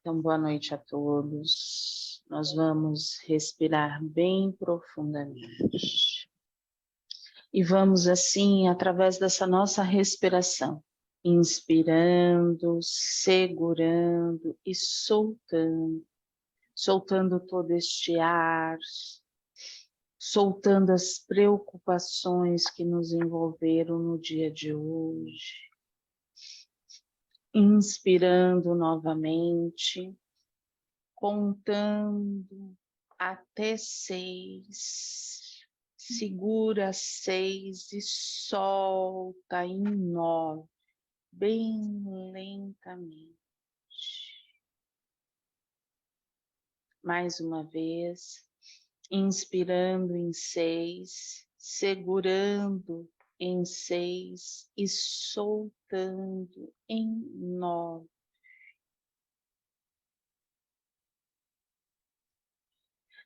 Então, boa noite a todos. Nós vamos respirar bem profundamente. E vamos assim, através dessa nossa respiração, inspirando, segurando e soltando. Soltando todo este ar, soltando as preocupações que nos envolveram no dia de hoje. Inspirando novamente, contando até 6, segura 6 e solta em 9, bem lentamente. Mais uma vez, inspirando em 6, segurando em 6 e soltando em 9.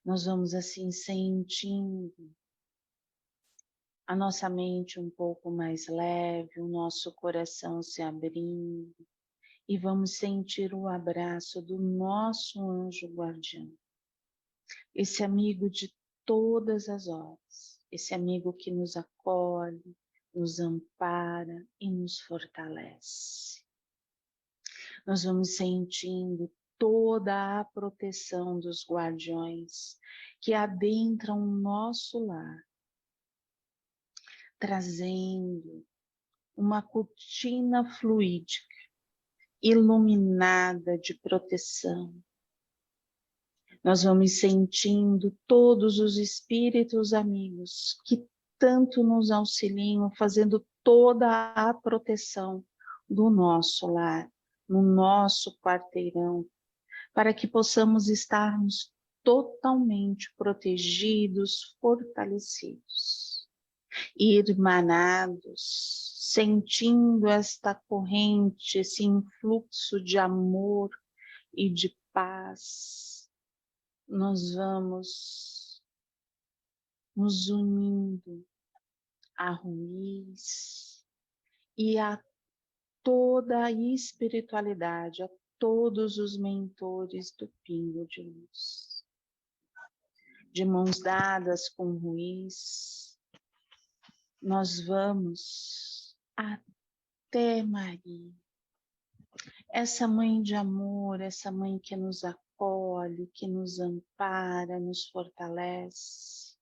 Nós vamos assim sentindo a nossa mente um pouco mais leve, o nosso coração se abrindo e vamos sentir o abraço do nosso anjo guardião. Esse amigo de todas as horas, esse amigo que nos acolhe, nos ampara e nos fortalece. Nós vamos sentindo toda a proteção dos guardiões que adentram o nosso lar, trazendo uma cortina fluídica, iluminada de proteção. Nós vamos sentindo todos os espíritos amigos que tanto nos auxiliam, fazendo toda a proteção do nosso lar, no nosso quarteirão, para que possamos estarmos totalmente protegidos, fortalecidos, irmanados, sentindo esta corrente, esse influxo de amor e de paz. Nós vamos nos unindo a Ruiz e a toda a espiritualidade, a todos os mentores do Pingo de Luz. De mãos dadas com Ruiz, nós vamos até Maria, essa mãe de amor, essa mãe que nos acolhe, que nos ampara, nos fortalece.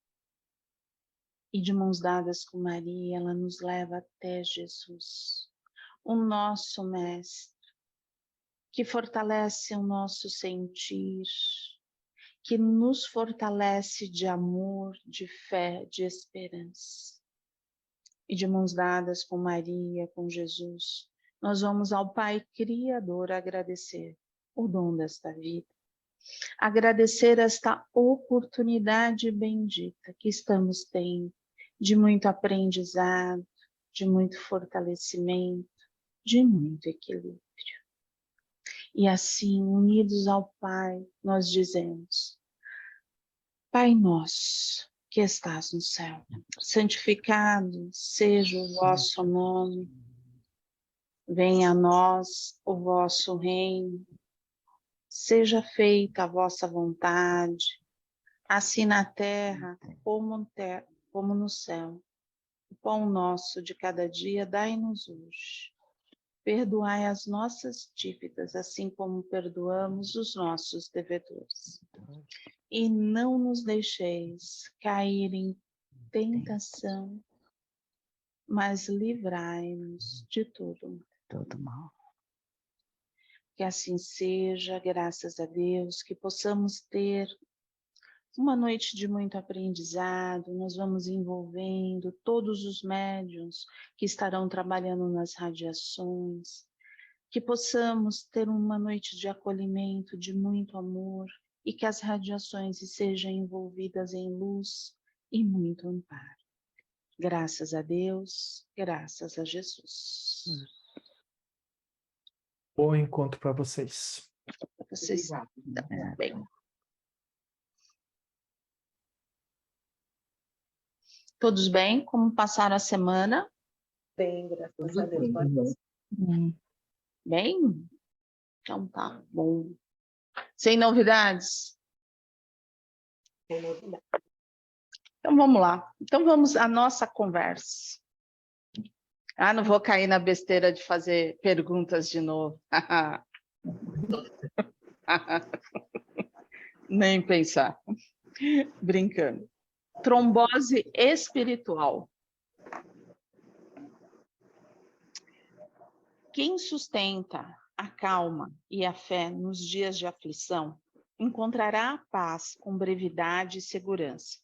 E de mãos dadas com Maria, ela nos leva até Jesus, o nosso mestre, que fortalece o nosso sentir, que nos fortalece de amor, de fé, de esperança. E de mãos dadas com Maria, com Jesus, nós vamos ao Pai Criador agradecer o dom desta vida, agradecer esta oportunidade bendita que estamos tendo, de muito aprendizado, de muito fortalecimento, de muito equilíbrio. E assim, unidos ao Pai, nós dizemos: Pai nosso, que estás no céu, santificado seja o vosso nome, venha a nós o vosso reino, seja feita a vossa vontade, assim na terra como no céu. O pão nosso de cada dia dai-nos hoje. Perdoai as nossas dívidas, assim como perdoamos os nossos devedores. E não nos deixeis cair em tentação, mas livrai-nos de todo mal. Que assim seja, graças a Deus, que possamos ter uma noite de muito aprendizado. Nós vamos envolvendo todos os médiuns que estarão trabalhando nas radiações, que possamos ter uma noite de acolhimento, de muito amor, e que as radiações sejam envolvidas em luz e muito amparo. Graças a Deus, graças a Jesus. Bom encontro para vocês. Vocês bem. Todos bem? Como passaram a semana? Bem, graças a Deus. Bem? Então tá bom. Sem novidades? Sem novidade. Então vamos lá. Então vamos à nossa conversa. Ah, não vou cair na besteira de fazer perguntas de novo. Nem pensar. Brincando. Trombose espiritual. Quem sustenta a calma e a fé nos dias de aflição encontrará a paz com brevidade e segurança,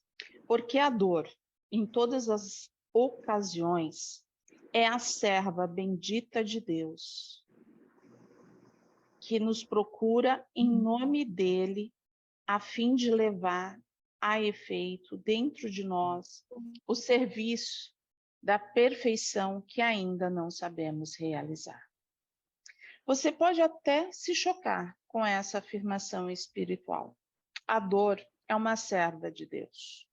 porque a dor, em todas as ocasiões, é a serva bendita de Deus, que nos procura em nome dele, a fim de levar a efeito dentro de nós o serviço da perfeição que ainda não sabemos realizar. Você pode até se chocar com essa afirmação espiritual. A dor é uma serva de Deus.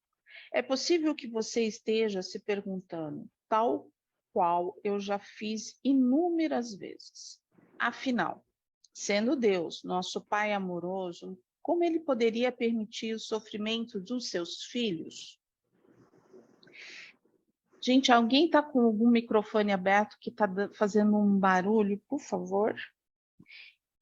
É possível que você esteja se perguntando, tal qual eu já fiz inúmeras vezes. Afinal, sendo Deus nosso Pai amoroso, como ele poderia permitir o sofrimento dos seus filhos? Gente, alguém está com algum microfone aberto que está fazendo um barulho, por favor?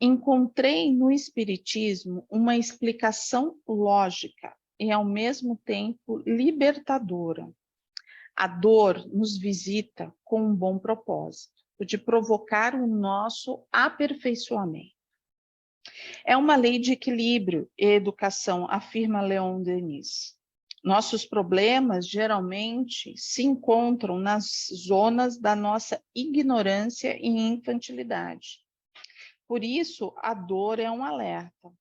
Encontrei no Espiritismo uma explicação lógica e, ao mesmo tempo, libertadora. A dor nos visita com um bom propósito, o de provocar o nosso aperfeiçoamento. É uma lei de equilíbrio e educação, afirma Leon Denis. Nossos problemas geralmente se encontram nas zonas da nossa ignorância e infantilidade. Por isso, a dor é um alerta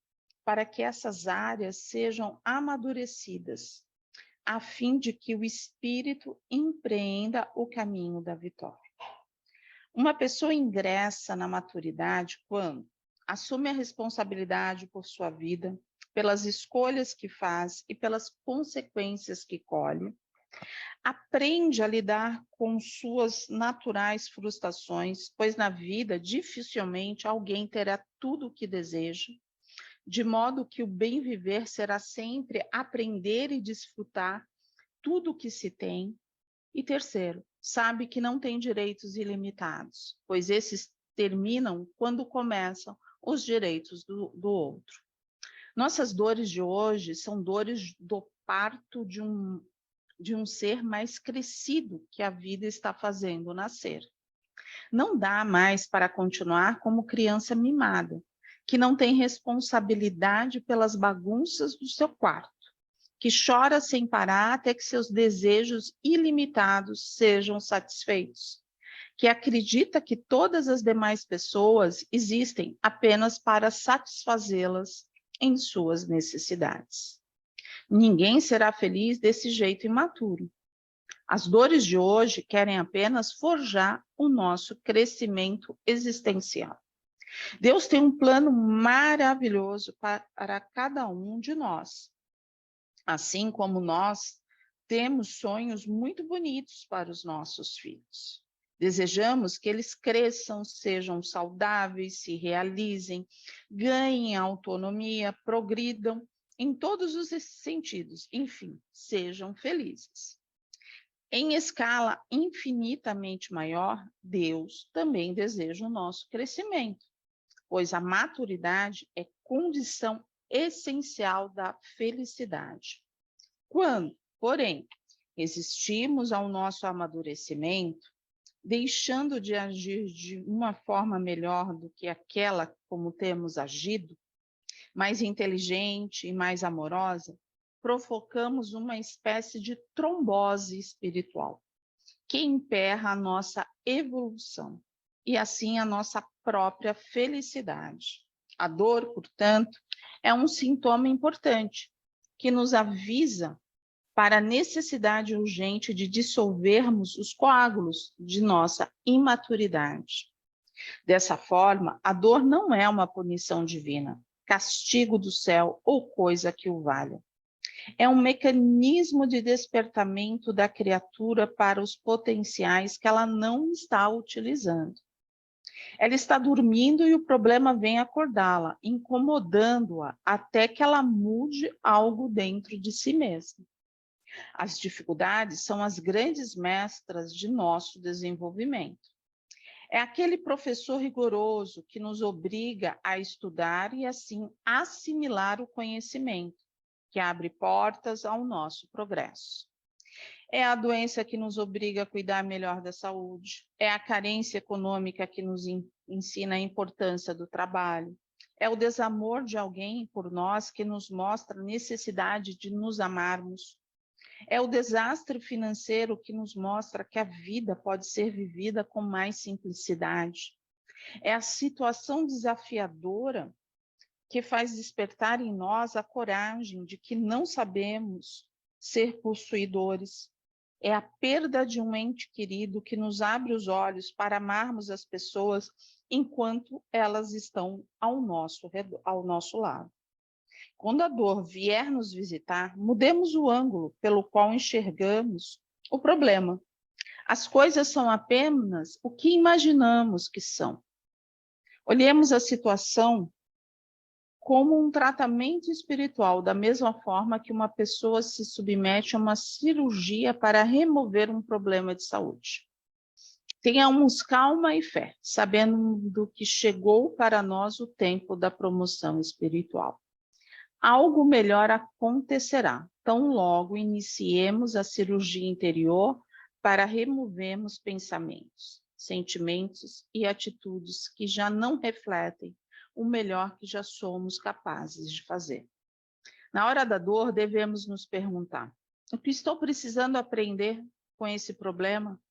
para que essas áreas sejam amadurecidas, a fim de que o espírito empreenda o caminho da vitória. Uma pessoa ingressa na maturidade quando assume a responsabilidade por sua vida, pelas escolhas que faz e pelas consequências que colhe, aprende a lidar com suas naturais frustrações, pois na vida dificilmente alguém terá tudo o que deseja, de modo que o bem viver será sempre aprender e desfrutar tudo o que se tem. E terceiro, sabe que não tem direitos ilimitados, pois esses terminam quando começam os direitos do outro. Nossas dores de hoje são dores do parto de um ser mais crescido que a vida está fazendo nascer. Não dá mais para continuar como criança mimada, que não tem responsabilidade pelas bagunças do seu quarto, que chora sem parar até que seus desejos ilimitados sejam satisfeitos, que acredita que todas as demais pessoas existem apenas para satisfazê-las em suas necessidades. Ninguém será feliz desse jeito imaturo. As dores de hoje querem apenas forjar o nosso crescimento existencial. Deus tem um plano maravilhoso para cada um de nós. Assim como nós temos sonhos muito bonitos para os nossos filhos. Desejamos que eles cresçam, sejam saudáveis, se realizem, ganhem autonomia, progridam em todos os sentidos, enfim, sejam felizes. Em escala infinitamente maior, Deus também deseja o nosso crescimento, pois a maturidade é condição essencial da felicidade. Quando, porém, resistimos ao nosso amadurecimento, deixando de agir de uma forma melhor do que aquela como temos agido, mais inteligente e mais amorosa, provocamos uma espécie de trombose espiritual, que emperra a nossa evolução e assim a nossa própria felicidade. A dor, portanto, é um sintoma importante que nos avisa para a necessidade urgente de dissolvermos os coágulos de nossa imaturidade. Dessa forma, a dor não é uma punição divina, castigo do céu ou coisa que o valha. É um mecanismo de despertamento da criatura para os potenciais que ela não está utilizando. Ela está dormindo e o problema vem acordá-la, incomodando-a até que ela mude algo dentro de si mesma. As dificuldades são as grandes mestras de nosso desenvolvimento. É aquele professor rigoroso que nos obriga a estudar e, assim, assimilar o conhecimento, que abre portas ao nosso progresso. É a doença que nos obriga a cuidar melhor da saúde. É a carência econômica que nos ensina a importância do trabalho. É o desamor de alguém por nós que nos mostra a necessidade de nos amarmos. É o desastre financeiro que nos mostra que a vida pode ser vivida com mais simplicidade. É a situação desafiadora que faz despertar em nós a coragem de que não sabemos ser possuidores. É a perda de um ente querido que nos abre os olhos para amarmos as pessoas enquanto elas estão ao nosso lado. Quando a dor vier nos visitar, mudemos o ângulo pelo qual enxergamos o problema. As coisas são apenas o que imaginamos que são. Olhemos a situação como um tratamento espiritual, da mesma forma que uma pessoa se submete a uma cirurgia para remover um problema de saúde. Tenhamos calma e fé, sabendo que chegou para nós o tempo da promoção espiritual. Algo melhor acontecerá, tão logo iniciemos a cirurgia interior para removermos pensamentos, sentimentos e atitudes que já não refletem o melhor que já somos capazes de fazer. Na hora da dor, devemos nos perguntar: o que estou precisando aprender com esse problema?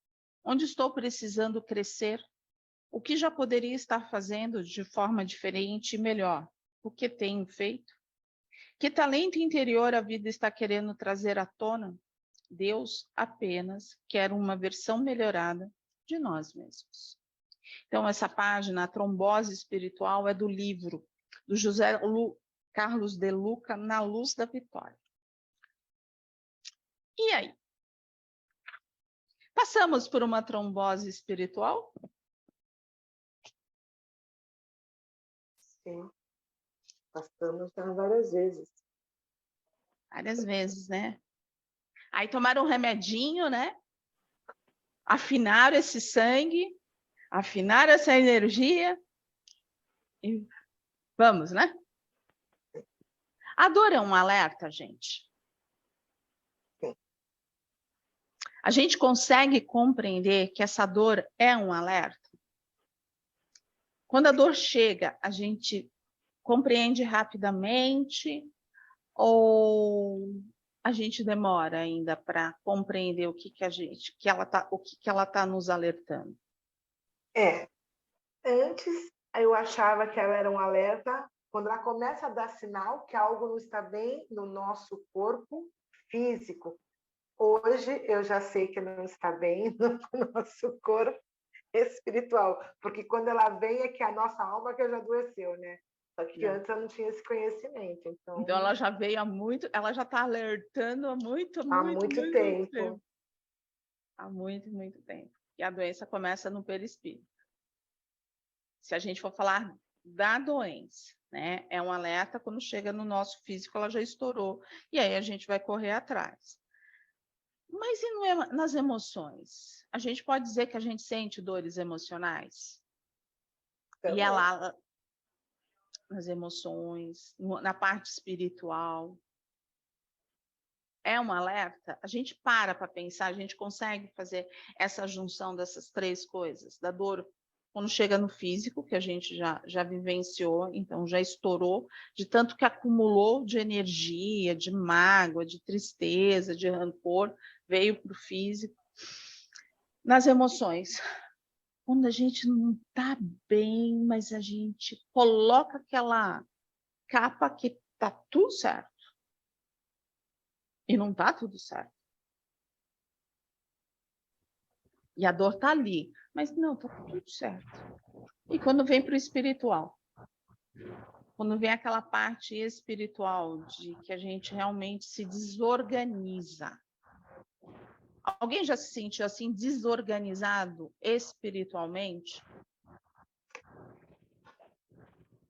Onde estou precisando crescer? O que já poderia estar fazendo de forma diferente e melhor? O que tenho feito? Que talento interior a vida está querendo trazer à tona? Deus apenas quer uma versão melhorada de nós mesmos. Então, essa página, a trombose espiritual, é do livro do José Carlos de Luca, Na Luz da Vitória. E aí? Passamos por uma trombose espiritual? Sim. Passamos já várias vezes. Várias vezes, né? Aí tomaram um remedinho, né? Afinaram esse sangue, afinaram essa energia e vamos, né? A dor é um alerta, gente. Sim. A gente consegue compreender que essa dor é um alerta? Quando a dor chega, a gente compreende rapidamente ou a gente demora ainda para compreender o que ela tá nos alertando? Antes eu achava que ela era um alerta quando ela começa a dar sinal que algo não está bem no nosso corpo físico. Hoje eu já sei que não está bem no nosso corpo espiritual, porque quando ela vem é que a nossa alma que já adoeceu, né? Só que antes eu não tinha esse conhecimento, Então ela já veio ela já está alertando há muito tempo. Há muito tempo. E a doença começa no perispírito. Se a gente for falar da doença, né? É um alerta, quando chega no nosso físico, ela já estourou. E aí a gente vai correr atrás. Mas e nas emoções? A gente pode dizer que a gente sente dores emocionais? Também. E ela, nas emoções, na parte espiritual, é um alerta? A gente para pensar, a gente consegue fazer essa junção dessas três coisas, da dor quando chega no físico, que a gente já vivenciou, então já estourou, de tanto que acumulou de energia, de mágoa, de tristeza, de rancor, veio para o físico. Nas emoções, quando a gente não está bem, mas a gente coloca aquela capa que está tudo certo. E não está tudo certo. E a dor está ali, mas não, está tudo certo. E quando vem para o espiritual? Quando vem aquela parte espiritual de que a gente realmente se desorganiza. Alguém já se sentiu assim desorganizado espiritualmente?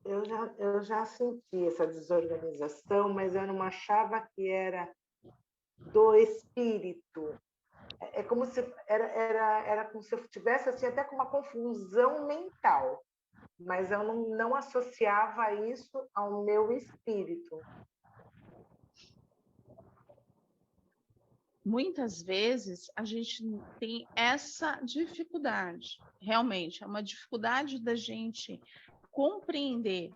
Eu já senti essa desorganização, mas eu não achava que era do espírito. É como se era como se eu tivesse assim, até com uma confusão mental, mas eu não associava isso ao meu espírito. Muitas vezes a gente tem essa dificuldade, realmente, é uma dificuldade da gente compreender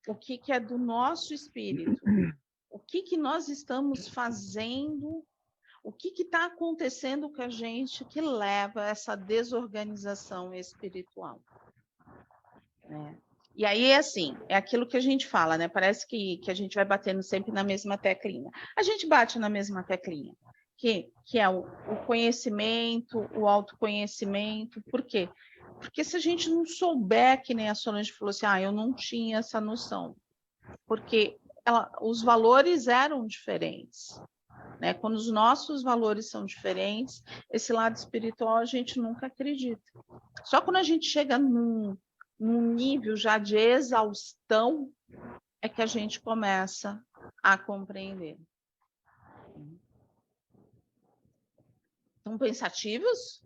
o que é do nosso espírito, o que nós estamos fazendo, o que está acontecendo com a gente que leva a essa desorganização espiritual, né? E aí, assim, é aquilo que a gente fala, né? Parece que a gente vai batendo sempre na mesma teclinha. A gente bate na mesma teclinha, que é o conhecimento, o autoconhecimento. Por quê? Porque se a gente não souber, que nem a Solange falou assim, eu não tinha essa noção. Porque os valores eram diferentes, né? Quando os nossos valores são diferentes, esse lado espiritual a gente nunca acredita. Só quando a gente chega num nível já de exaustão, é que a gente começa a compreender. Estão pensativos?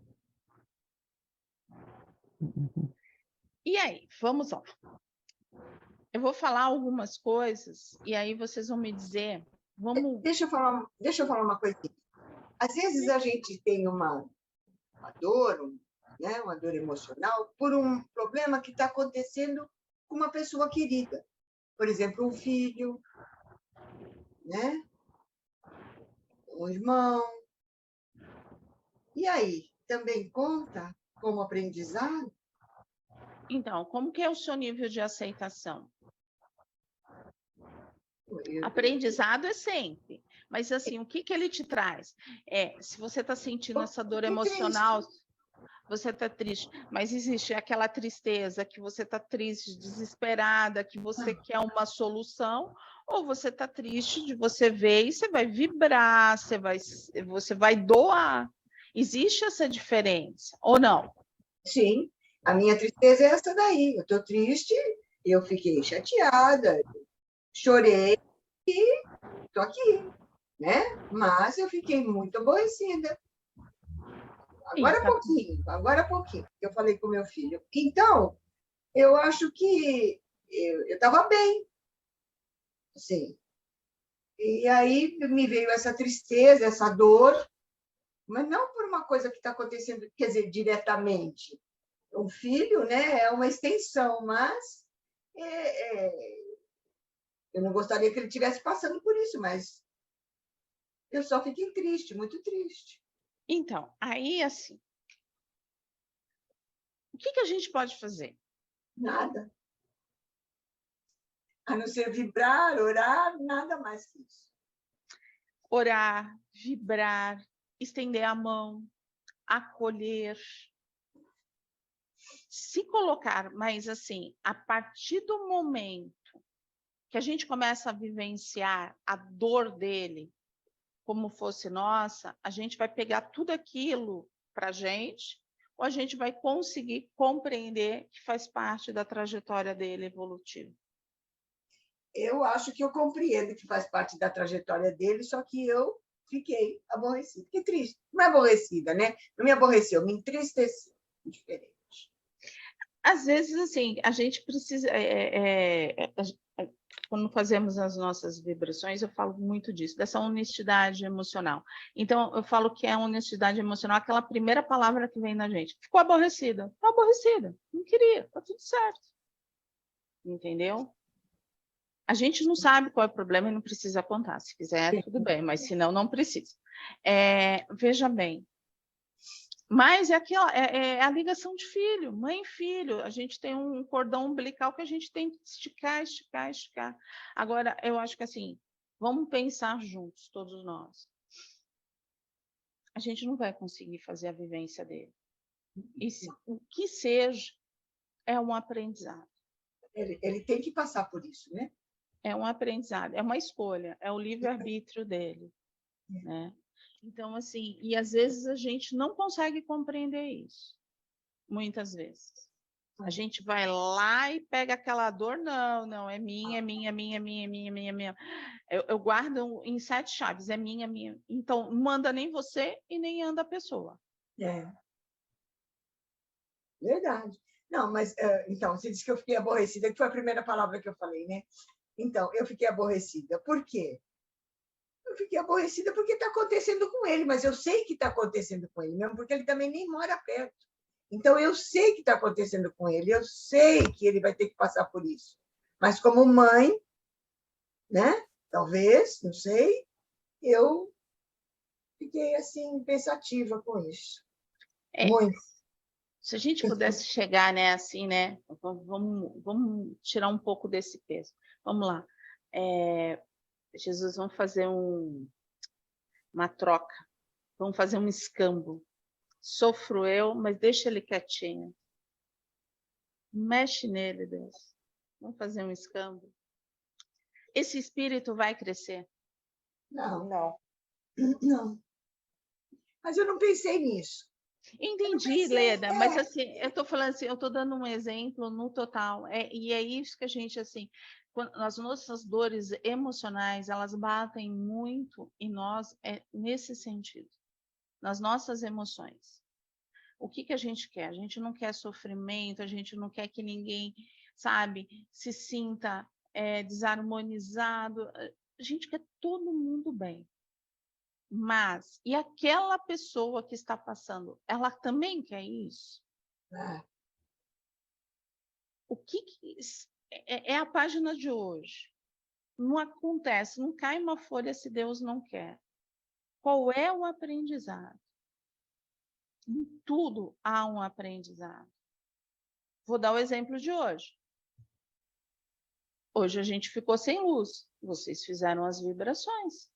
E aí, vamos lá. Eu vou falar algumas coisas e aí vocês vão me dizer. Vamos. Deixa eu falar uma coisinha. Às vezes a gente tem uma dor, né, uma dor emocional, por um problema que está acontecendo com uma pessoa querida. Por exemplo, um filho, né? Um irmão. E aí, também conta como aprendizado? Então, como que é o seu nível de aceitação? Aprendizado é sempre. Mas, assim, o que ele te traz? Se você está sentindo essa dor emocional, você está triste, mas existe aquela tristeza que você está triste, desesperada, que você quer uma solução, ou você está triste de você ver e você vai vibrar, você vai doar. Existe essa diferença, ou não? Sim, a minha tristeza é essa daí. Eu estou triste, eu fiquei chateada, chorei e estou aqui, né? Mas eu fiquei muito aborrecida. Agora há pouquinho, eu falei com meu filho. Então, eu acho que eu estava bem, assim. E aí me veio essa tristeza, essa dor, mas não por uma coisa que está acontecendo, quer dizer, diretamente. O filho, né, é uma extensão, mas eu não gostaria que ele estivesse passando por isso, mas eu só fiquei triste, muito triste. Então, aí, assim, o que a gente pode fazer? Nada. A não ser vibrar, orar, nada mais que isso. Orar, vibrar, estender a mão, acolher, se colocar, mas assim, a partir do momento que a gente começa a vivenciar a dor dele como fosse nossa, a gente vai pegar tudo aquilo para a gente, ou a gente vai conseguir compreender que faz parte da trajetória dele evolutiva. Eu acho que eu compreendo que faz parte da trajetória dele, só que eu fiquei aborrecida. Fiquei triste. Não é aborrecida, né? Não me aborreceu, me entristeceu. Diferente. Às vezes, assim, a gente precisa... quando fazemos as nossas vibrações, eu falo muito disso, dessa honestidade emocional. Então, eu falo que é honestidade emocional, aquela primeira palavra que vem na gente. Ficou aborrecida? Ficou aborrecida. Não queria, tá tudo certo. Entendeu? A gente não sabe qual é o problema e não precisa contar. Se quiser, tudo bem, mas se não, não precisa. Veja bem, mas é a ligação de filho, mãe e filho. A gente tem um cordão umbilical que a gente tem que esticar, esticar, esticar. Agora, eu acho que assim, vamos pensar juntos, todos nós. A gente não vai conseguir fazer a vivência dele. E o que seja, é um aprendizado. Ele tem que passar por isso, né? É um aprendizado, é uma escolha, é o livre-arbítrio dele, né? Então, assim, e às vezes a gente não consegue compreender isso, muitas vezes. A gente vai lá e pega aquela dor, não, é minha, é minha, é minha, é minha, é minha, é minha, é minha. Eu guardo em 7 chaves, é minha, é minha. Então, não anda nem você e nem anda a pessoa. É. Verdade. Não, mas, então, você disse que eu fiquei aborrecida, que foi a primeira palavra que eu falei, né? Então, eu fiquei aborrecida. Por quê? Eu fiquei aborrecida porque está acontecendo com ele, mas eu sei que está acontecendo com ele, mesmo porque ele também nem mora perto. Então, eu sei que está acontecendo com ele, eu sei que ele vai ter que passar por isso. Mas, como mãe, né? Talvez, não sei, eu fiquei assim, pensativa com isso. É, Muito. se a gente pudesse chegar, né, assim, né? Vamos tirar um pouco desse peso. Vamos lá. Jesus, vamos fazer uma troca. Vamos fazer um escambo. Sofro eu, mas deixa ele quietinho. Mexe nele, Deus. Vamos fazer um escambo. Esse espírito vai crescer. Não, Não. não. Mas eu não pensei nisso. Entendi, Leda, mas assim, eu estou falando assim, eu estou dando um exemplo no total, e é isso que a gente, assim, as nossas dores emocionais, elas batem muito em nós, nesse sentido, nas nossas emoções. O que a gente quer? A gente não quer sofrimento, a gente não quer que ninguém, sabe, se sinta desarmonizado, a gente quer todo mundo bem. Mas, e aquela pessoa que está passando, ela também quer isso? O que é a página de hoje? Não acontece, não cai uma folha se Deus não quer. Qual é o aprendizado? Em tudo há um aprendizado. Vou dar o exemplo de hoje. Hoje a gente ficou sem luz. Vocês fizeram as vibrações.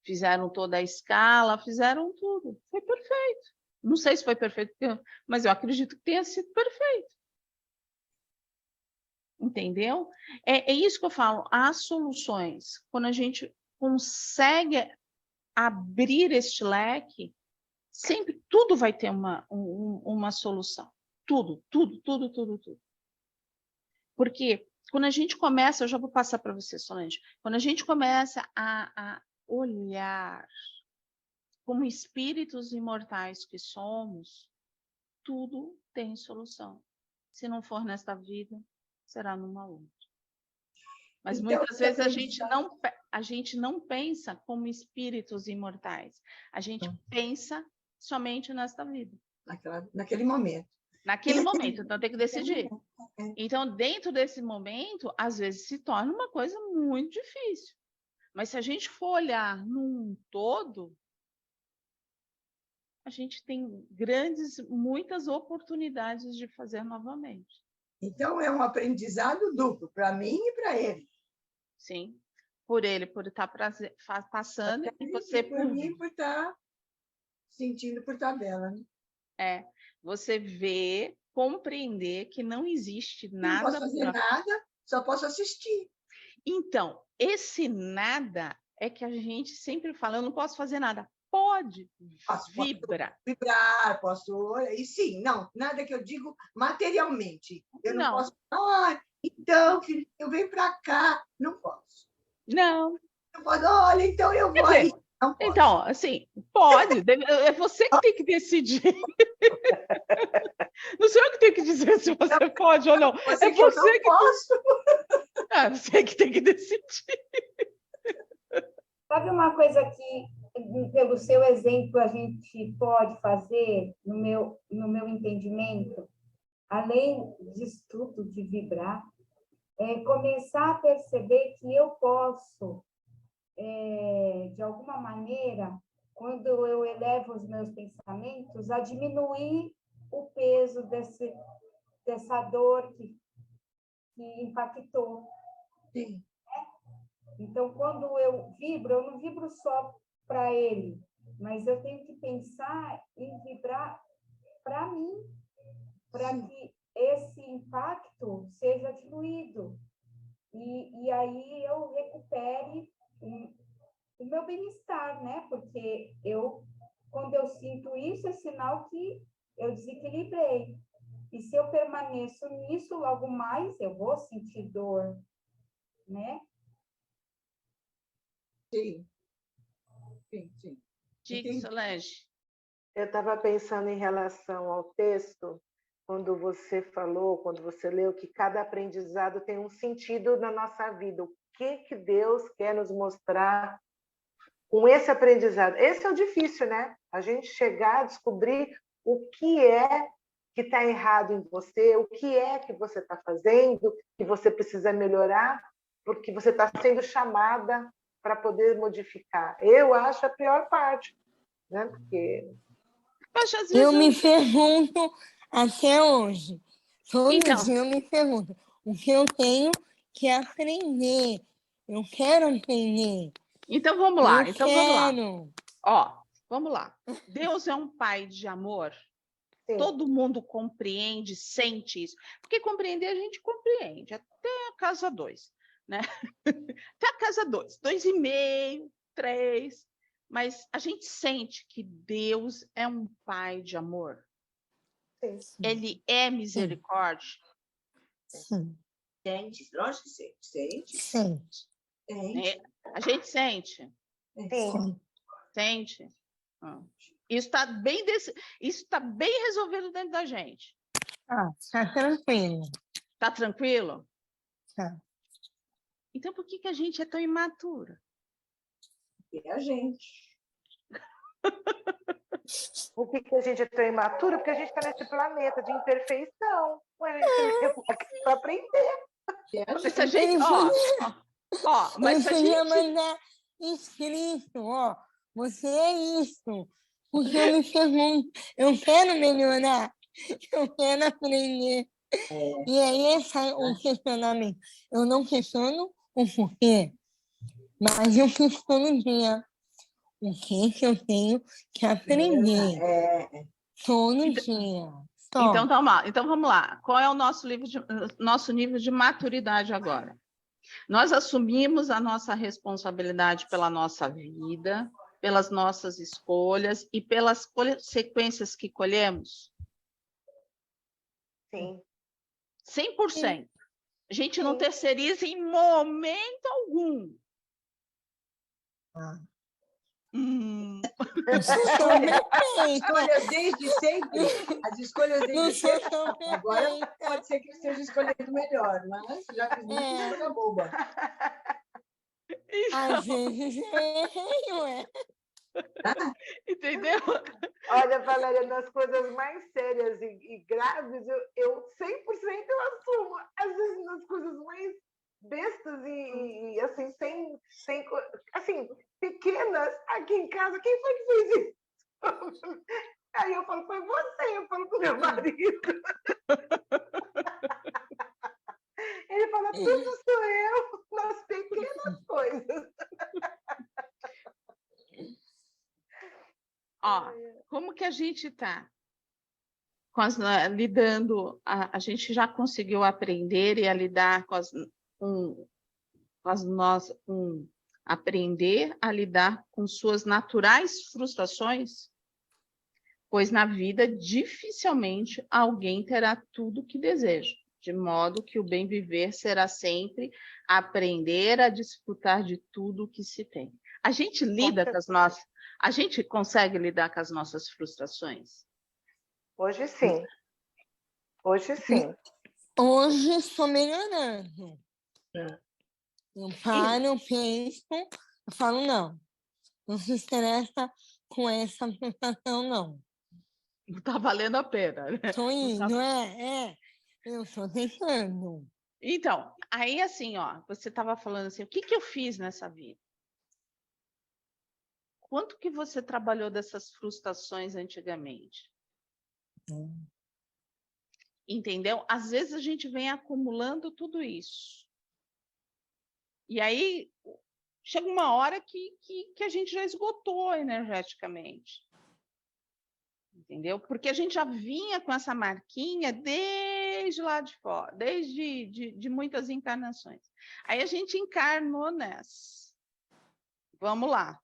Fizeram toda a escala, fizeram tudo. Foi perfeito. Não sei se foi perfeito, mas eu acredito que tenha sido perfeito. Entendeu? É isso que eu falo. Há soluções. Quando a gente consegue abrir este leque, sempre tudo vai ter uma solução. Tudo. Porque quando a gente começa, eu já vou passar para você, Solange, quando a gente começa a olhar como espíritos imortais que somos, tudo tem solução. Se não for nesta vida, será numa outra. Mas Então, muitas vezes a gente não pensa como espíritos imortais. A gente pensa somente nesta vida. Naquele momento. Naquele momento, então tem que decidir. Então, dentro desse momento, às vezes se torna uma coisa muito difícil. Mas se a gente for olhar num todo, a gente tem muitas oportunidades de fazer novamente. Então, é um aprendizado duplo, para mim e para ele. Sim, por ele, por estar passando, e você por mim, por estar sentindo por tabela. Né? Você vê, compreender que não existe nada. Não posso fazer nada, só posso assistir. Então, esse nada é que a gente sempre fala, eu não posso fazer nada. Pode, vibra. Posso vibrar, posso... E sim, não, nada que eu digo materialmente. Eu não posso... então, filho, eu venho para cá. Não posso. Não. Não posso. Olha, então eu vou aí. Não posso. Então, assim, pode. É você que tem que decidir. Não sou eu que tenho que dizer se você pode ou não. É você que eu não posso. Você que tem que decidir. Sabe uma coisa que, pelo seu exemplo, a gente pode fazer, no meu entendimento, além disso tudo, de vibrar, é começar a perceber que eu posso, de alguma maneira, quando eu elevo os meus pensamentos, a diminuir o peso dessa dor que impactou. Sim. Então, quando eu não vibro só para ele, mas eu tenho que pensar em vibrar para mim, para que esse impacto seja diluído. E aí eu recupere o meu bem-estar, né? Porque quando eu sinto isso, é sinal que eu desequilibrei. E se eu permaneço nisso, logo mais eu vou sentir dor, né? Sim. Sim, sim. Diga, Solange. Eu estava pensando em relação ao texto, quando você falou, quando você leu, que cada aprendizado tem um sentido na nossa vida. O que Deus quer nos mostrar com esse aprendizado? Esse é o difícil, né? A gente chegar a descobrir o que é que está errado em você, o que é que você está fazendo, que você precisa melhorar, porque você está sendo chamada para poder modificar. Eu acho a pior parte, né? Porque Poxa, às Eu vezes me pergunto até hoje, todo Então. dia eu me pergunto, o que eu tenho que aprender? Eu quero aprender. Então vamos lá, Eu então vamos lá. quero. Ó, vamos lá. Deus é um pai de amor. sim, Todo mundo compreende, sente isso. Porque compreender a gente compreende, até a casa 2, né? Até a casa 2, 2,5, 3. Mas a gente sente que Deus é um pai de amor. sim. Ele é misericórdia. Sim, Sente, lógico que sente. Sente. sente. Sente. A gente sente. Sim. Sente. Isso está bem resolvido dentro da gente. Ah, tá tranquilo. Tá tranquilo? Tá. Então por que a gente é tão imatura? É a gente. Por que a gente é tão imatura? Porque a gente está nesse planeta de imperfeição. A gente veio aqui para aprender. É a Mas se gente. a gente, mas Eu se a queria gente, mandar escrito, ó, você é isso. Porque eu me pergunto, eu quero melhorar, eu quero aprender. E aí esse é o questionamento. Eu não questiono o porquê, mas eu questiono o dia. O que eu tenho que aprender todo dia. então Só. vamos lá. Qual é o nosso nível de maturidade agora? Nós assumimos a nossa responsabilidade pela nossa vida, pelas nossas escolhas e pelas consequências que colhemos? Sim. 100%. A gente não Sim. terceiriza em momento algum. Escolhas desde sempre. As escolhas Não desde sou sempre. tão Agora perfeita. pode ser que eu esteja escolhendo melhor, mas já fiz muita escolha boba. Às vezes eu errei, ué. Entendeu? Olha, Valéria, nas coisas mais sérias e graves, eu 100% eu assumo. Às vezes, nas coisas mais bestas e assim, sem, assim, pequenas, aqui em casa, quem foi que fez isso? Aí eu falo, foi você, eu falo pro meu marido. Ele fala, tudo sou eu, nas pequenas coisas. Ó, como que a gente está lidando? A gente já conseguiu aprender e a lidar com as nossas, aprender a lidar com suas naturais frustrações? Pois na vida dificilmente alguém terá tudo o que deseja, de modo que o bem viver será sempre aprender a desfrutar de tudo o que se tem. A gente lida com as nossas, a gente consegue lidar com as nossas frustrações? Hoje sim. Hoje sim. Hoje estou melhorando. Eu paro, eu penso, eu falo, não se estressa com essa frustração, não. Não está valendo a pena, né? Estou indo, eu estou tentando. Então, aí assim, ó, você estava falando assim, o que eu fiz nessa vida? Quanto que você trabalhou dessas frustrações antigamente? Entendeu? Às vezes a gente vem acumulando tudo isso. E aí chega uma hora que a gente já esgotou energeticamente. Entendeu? Porque a gente já vinha com essa marquinha desde lá de fora, desde de muitas encarnações. Aí a gente encarnou nessa. Vamos lá.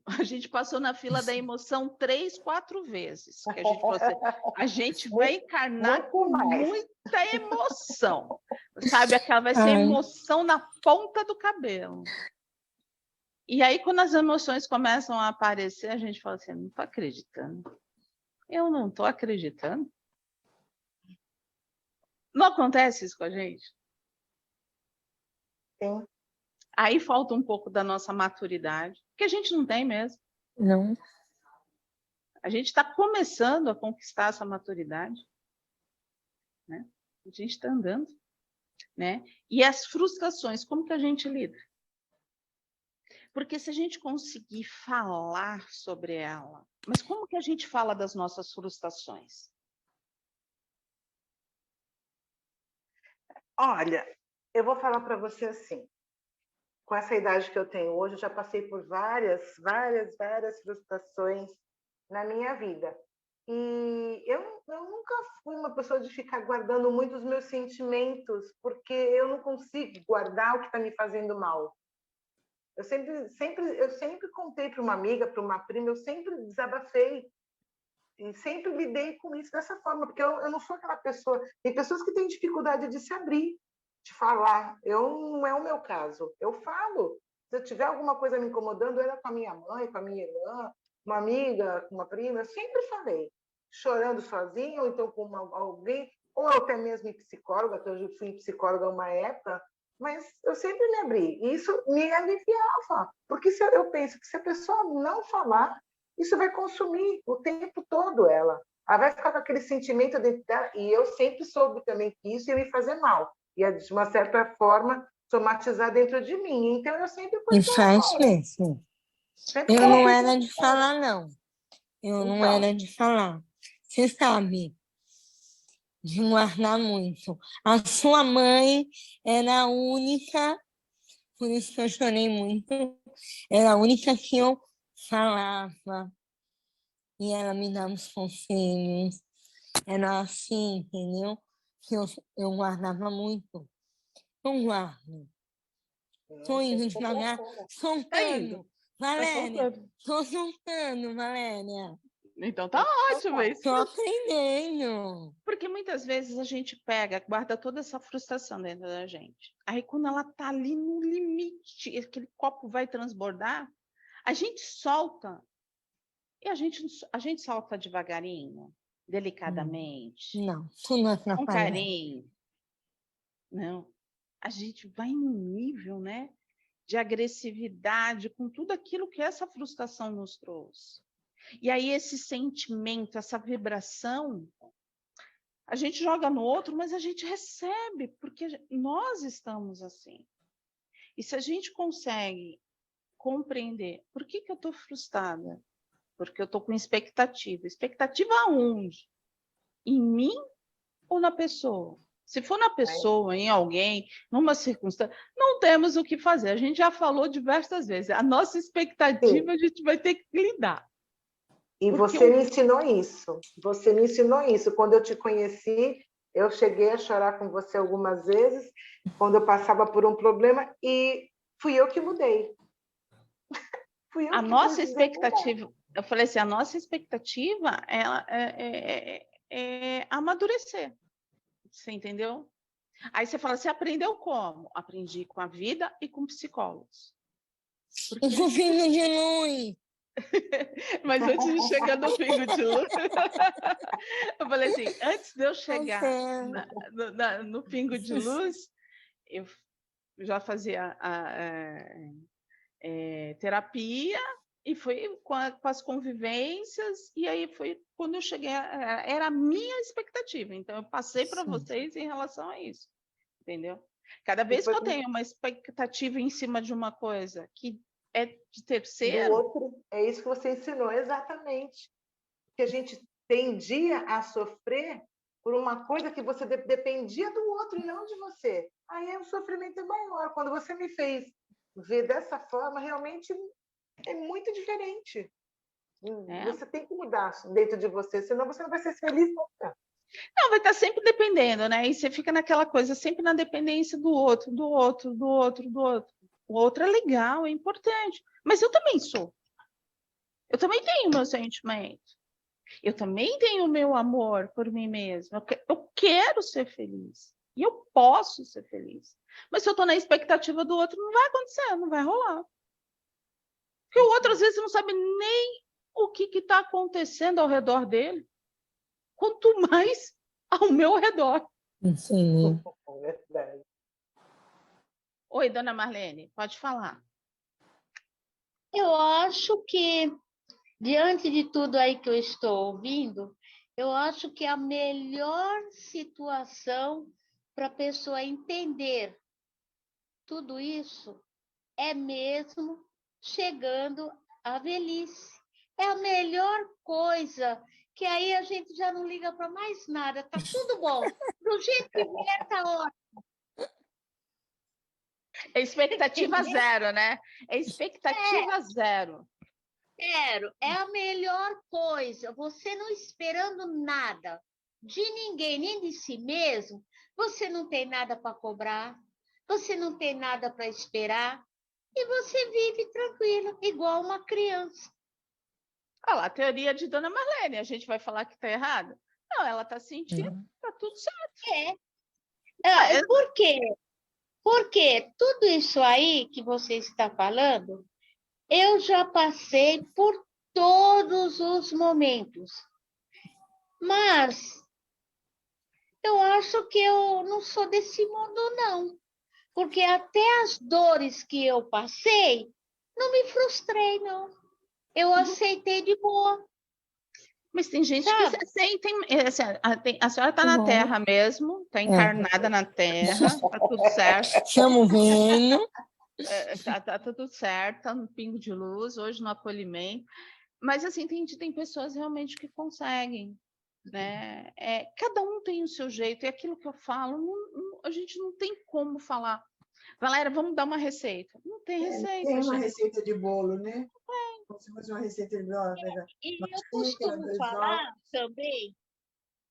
A gente passou na fila da emoção 3, 4 vezes. Que a gente falou assim, a gente vai encarnar com muita emoção. Sabe, aquela vai ser emoção na ponta do cabelo. E aí, quando as emoções começam a aparecer, a gente fala assim, não estou acreditando. Eu não estou acreditando. Não acontece isso com a gente? Sim. Aí falta um pouco da nossa maturidade, que a gente não tem mesmo. Não. A gente está começando a conquistar essa maturidade, né? A gente está andando, né? E as frustrações, como que a gente lida? Porque se a gente conseguir falar sobre ela, mas como que a gente fala das nossas frustrações? Olha, eu vou falar para você assim, com essa idade que eu tenho hoje, eu já passei por várias frustrações na minha vida. E eu nunca fui uma pessoa de ficar guardando muito os meus sentimentos, porque eu não consigo guardar o que está me fazendo mal. Eu sempre contei para uma amiga, para uma prima, eu sempre desabafei. E sempre lidei com isso dessa forma, porque eu não sou aquela pessoa... Tem pessoas que têm dificuldade de se abrir, de falar. Não é o meu caso. Eu falo. Se eu tiver alguma coisa me incomodando, era com a minha mãe, com a minha irmã, uma amiga, com uma prima, eu sempre falei. Chorando sozinha, ou então com alguém, ou até mesmo em psicóloga, que eu fui psicóloga uma época, mas eu sempre me abri. E isso me aliviava. Porque eu penso que se a pessoa não falar, isso vai consumir o tempo todo ela. Ela vai ficar com aquele sentimento dentro dela. E eu sempre soube também que isso ia me fazer mal. Ia, de uma certa forma, somatizar dentro de mim. Então, eu sempre fui... E faz mesmo. Eu não era de falar, não. Eu não era de falar. Você sabe, de guardar muito. A sua mãe era a única, por isso que eu chorei muito, era a única que eu falava. E ela me dava os conselhos. Era assim, entendeu? Que eu guardava muito. Não guardo. Estou indo devagar, soltando. Valéria, estou soltando, Valéria. Então tá ótimo isso. Estou aprendendo. Porque muitas vezes a gente pega, guarda toda essa frustração dentro da gente. Aí quando ela tá ali no limite, aquele copo vai transbordar, a gente solta. E a gente solta devagarinho, delicadamente, Não, tu não com atrapalha. carinho. Não. A gente vai em um nível, né, de agressividade com tudo aquilo que essa frustração nos trouxe. E aí esse sentimento, essa vibração, a gente joga no outro, mas a gente recebe, porque nós estamos assim. E se a gente consegue compreender por que eu estou frustrada, porque eu estou com expectativa. Expectativa aonde? Em mim ou na pessoa? Se for na pessoa, em alguém, numa circunstância, não temos o que fazer. A gente já falou diversas vezes. A nossa expectativa, a gente vai ter que lidar. E você me ensinou isso. Você me ensinou isso. Quando eu te conheci, eu cheguei a chorar com você algumas vezes, quando eu passava por um problema, e fui eu que mudei. Fui eu a que nossa expectativa, eu falei assim, a nossa expectativa é amadurecer. Você entendeu? Aí você fala, você aprendeu como? Aprendi com a vida e com psicólogos. Porque... E com o pingo de luz. Mas antes de chegar no pingo de luz, eu falei assim, antes de eu chegar no pingo de luz, eu já fazia terapia, e foi com as convivências, e aí foi quando eu cheguei, era a minha expectativa, então eu passei para vocês em relação a isso, entendeu? Cada vez que eu tenho uma expectativa em cima de uma coisa que é de terceiro... Do outro, é isso que você ensinou, exatamente. Que a gente tendia a sofrer por uma coisa que você dependia do outro e não de você. Aí o sofrimento é maior. Quando você me fez ver dessa forma, realmente é muito diferente. Você tem que mudar dentro de você, senão você não vai ser feliz nunca. Não, vai estar sempre dependendo, né? E você fica naquela coisa, sempre na dependência do outro, do outro, do outro, do outro. O outro é legal, é importante, mas eu também sou. Eu também tenho meu sentimento. Eu também tenho o meu amor por mim mesma. Eu quero ser feliz. E eu posso ser feliz. Mas se eu estou na expectativa do outro, não vai acontecer, não vai rolar. Porque o outro, às vezes, não sabe nem o que está acontecendo ao redor dele. Quanto mais ao meu redor. Sim. Verdade. Oi, dona Marlene, pode falar. Eu acho que, diante de tudo aí que eu estou ouvindo, eu acho que a melhor situação para a pessoa entender tudo isso é mesmo chegando à velhice. É a melhor coisa, que aí a gente já não liga para mais nada, tá tudo bom. Do jeito que vier, tá ótimo. É expectativa zero, né? É expectativa zero. É a melhor coisa. Você não esperando nada de ninguém, nem de si mesmo, você não tem nada para cobrar, você não tem nada para esperar, e você vive tranquilo, igual uma criança. Olha lá, a teoria de dona Marlene, a gente vai falar que está errado? Não, ela está sentindo, está tudo certo. Por quê? Porque tudo isso aí que você está falando, eu já passei por todos os momentos. Mas eu acho que eu não sou desse mundo, não. Porque até as dores que eu passei, não me frustrei, não. Eu aceitei de boa. Mas tem gente Sabe? que sentem. A senhora está na Terra mesmo, está encarnada na Terra, está tudo certo. Estamos vendo. Tá tudo certo, tá no pingo de luz, hoje no acolhimento. Mas assim, tem pessoas realmente que conseguem, né? Cada um tem o seu jeito, e aquilo que eu falo, a gente não tem como falar. Galera, vamos dar uma receita. Não tem receita, Tem uma gente. receita de bolo, né? Como se fosse uma receita de bolo. E eu costumo falar também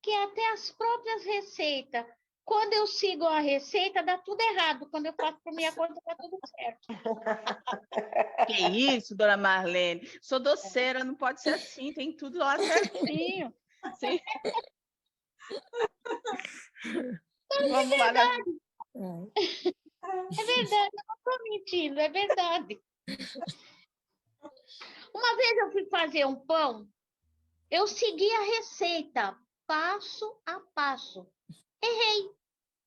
que até as próprias receitas, quando eu sigo a receita, dá tudo errado. Quando eu faço por minha conta, dá tudo certo. Que isso, dona Marlene? Sou doceira, não pode ser assim, tem tudo lá certinho. Sim. Vamos lá. É verdade, eu não estou mentindo, é verdade. Uma vez eu fui fazer um pão, eu segui a receita, passo a passo. Errei.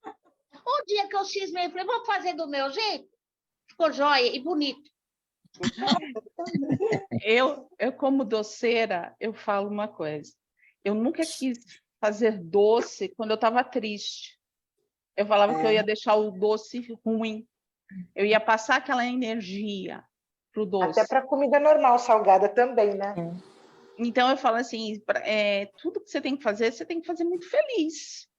Um dia que eu cismei, falei, vou fazer do meu jeito. Ficou jóia e bonito. Eu, como doceira, eu falo uma coisa. Eu nunca quis fazer doce quando eu estava triste. Eu falava que eu ia deixar o doce ruim. Eu ia passar aquela energia pro doce. Até para comida normal, salgada também, né? Então, eu falo assim, tudo que você tem que fazer muito feliz,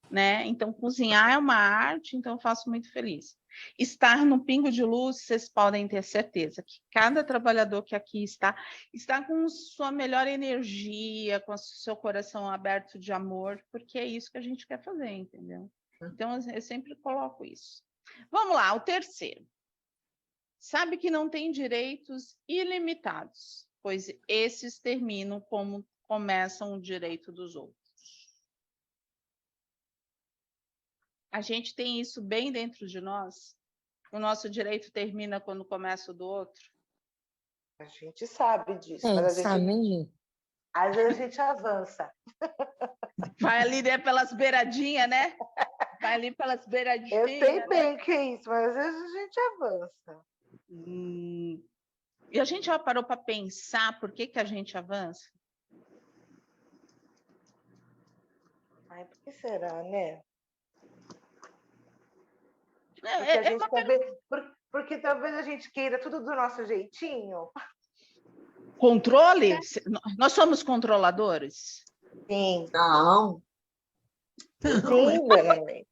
né? Então, cozinhar é uma arte, então eu faço muito feliz. Estar no pingo de luz, vocês podem ter certeza que cada trabalhador que aqui está com sua melhor energia, com o seu coração aberto de amor, porque é isso que a gente quer fazer, entendeu? Então, eu sempre coloco isso. Vamos lá, o terceiro. Sabe que não tem direitos ilimitados, pois esses terminam como começam o direito dos outros. A gente tem isso bem dentro de nós? O nosso direito termina quando começa o do outro? A gente sabe disso, mas às vezes a gente avança. Vai ali, né, pelas beiradinhas, né? Vai ali pelas beiradinhas. Eu sei bem que é isso, mas às vezes a gente avança. E a gente já parou para pensar por que a gente avança? Ai, por que será, né? Porque talvez a gente queira tudo do nosso jeitinho. Controle? Nós somos controladores? Sim. Não. Sim, Dani.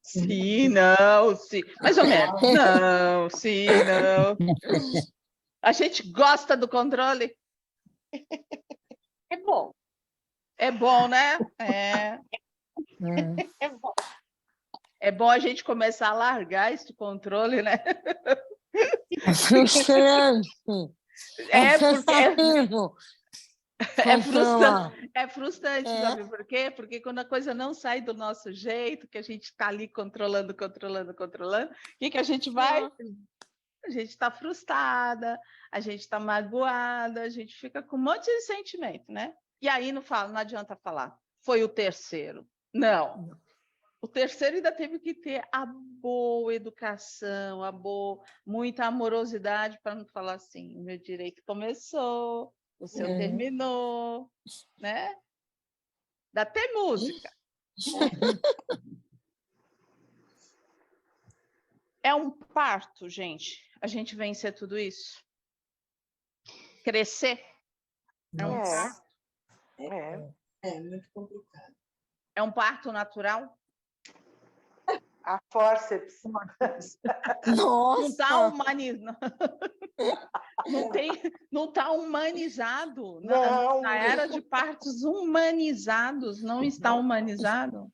Sim, não, sim. Mais ou menos. Não, sim, não. A gente gosta do controle? É bom. É bom, né? É bom. É bom a gente começar a largar esse controle, né? É frustrante. É porque cansativo. é frustrante, É. sabe por quê? Porque quando a coisa não sai do nosso jeito, que a gente está ali controlando, o que a gente vai? A gente está frustrada, a gente está magoada, a gente fica com um monte de sentimento, né? E aí não adianta falar, foi o terceiro. Não. O terceiro ainda teve que ter a boa educação, muita amorosidade para não falar assim, o meu direito começou, o seu terminou, né? Dá até música. É um parto, gente. A gente vencer tudo isso. Crescer. É um parto. É muito complicado. É um parto natural. A fórceps. Não está Nossa! humanizado. Não está humanizado. Não. Na era de partos humanizados, não está humanizado.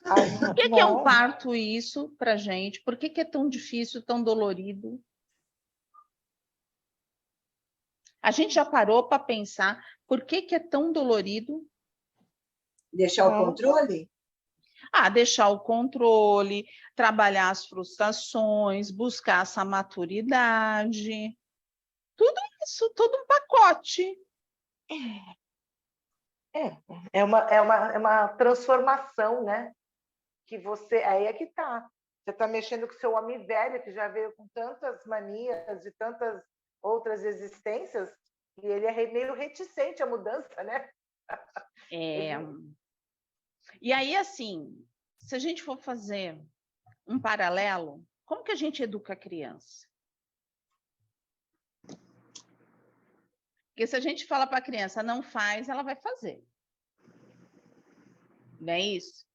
Por que é um parto isso para gente? Por que é tão difícil, tão dolorido? A gente já parou para pensar por que é tão dolorido? Deixar o controle? Deixar o controle, trabalhar as frustrações, buscar essa maturidade. Tudo isso, todo um pacote. É uma transformação, né? Que você. Aí é que tá. Você está mexendo com o seu homem velho, que já veio com tantas manias e tantas outras existências, e ele é meio reticente à mudança, né? E aí, assim, se a gente for fazer um paralelo, como que a gente educa a criança? Porque se a gente fala para a criança não faz, ela vai fazer. Não é isso?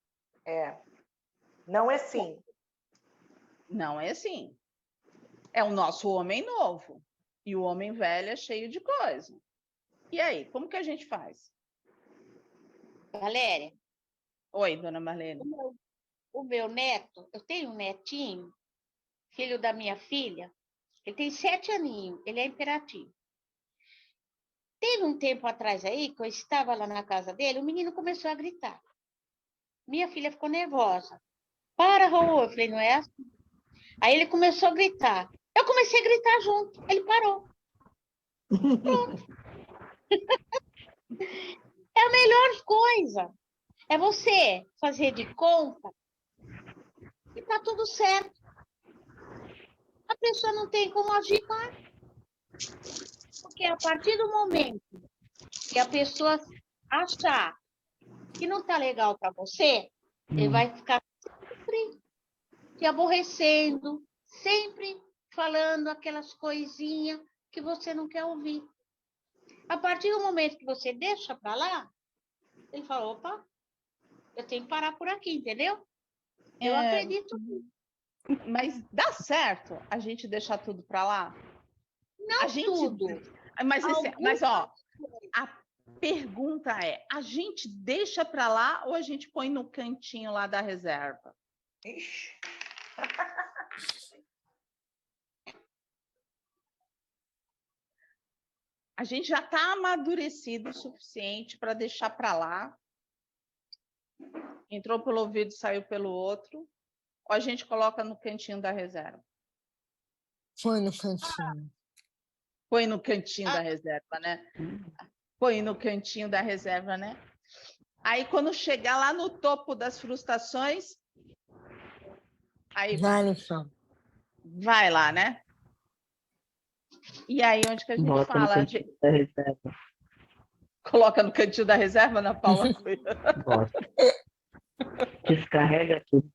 Não é sim. Não é assim. É o nosso homem novo. E o homem velho é cheio de coisa. E aí, como que a gente faz? Valéria. Oi, dona Marlene. O meu neto, eu tenho um netinho, filho da minha filha, ele tem 7 aninhos, ele é imperativo. Teve um tempo atrás aí, que eu estava lá na casa dele, o menino começou a gritar. Minha filha ficou nervosa. Para, Raul. Eu falei, não é assim? Aí ele começou a gritar. Eu comecei a gritar junto. Ele parou. Pronto. É a melhor coisa. É você fazer de conta e tá tudo certo. A pessoa não tem como agir mais. Porque a partir do momento que a pessoa achar que não tá legal para você, ele vai ficar sempre te aborrecendo, sempre falando aquelas coisinhas que você não quer ouvir. A partir do momento que você deixa para lá, ele fala, opa, eu tenho que parar por aqui, entendeu? Eu acredito. Mas dá certo a gente deixar tudo para lá? Não tudo. Mas, ó, a pergunta é, a gente deixa para lá ou a gente põe no cantinho lá da reserva? Ixi. A gente já está amadurecido o suficiente para deixar para lá. Entrou pelo ouvido, saiu pelo outro. Ou a gente coloca no cantinho da reserva? Foi no cantinho. Põe no cantinho da reserva, né? Põe no cantinho da reserva, né? Aí, quando chegar lá no topo das frustrações, aí vai lá, né? E aí, onde que a gente Bota fala? no cantinho da reserva. Coloca no cantinho da reserva, Ana Paula? Bota. Descarrega tudo.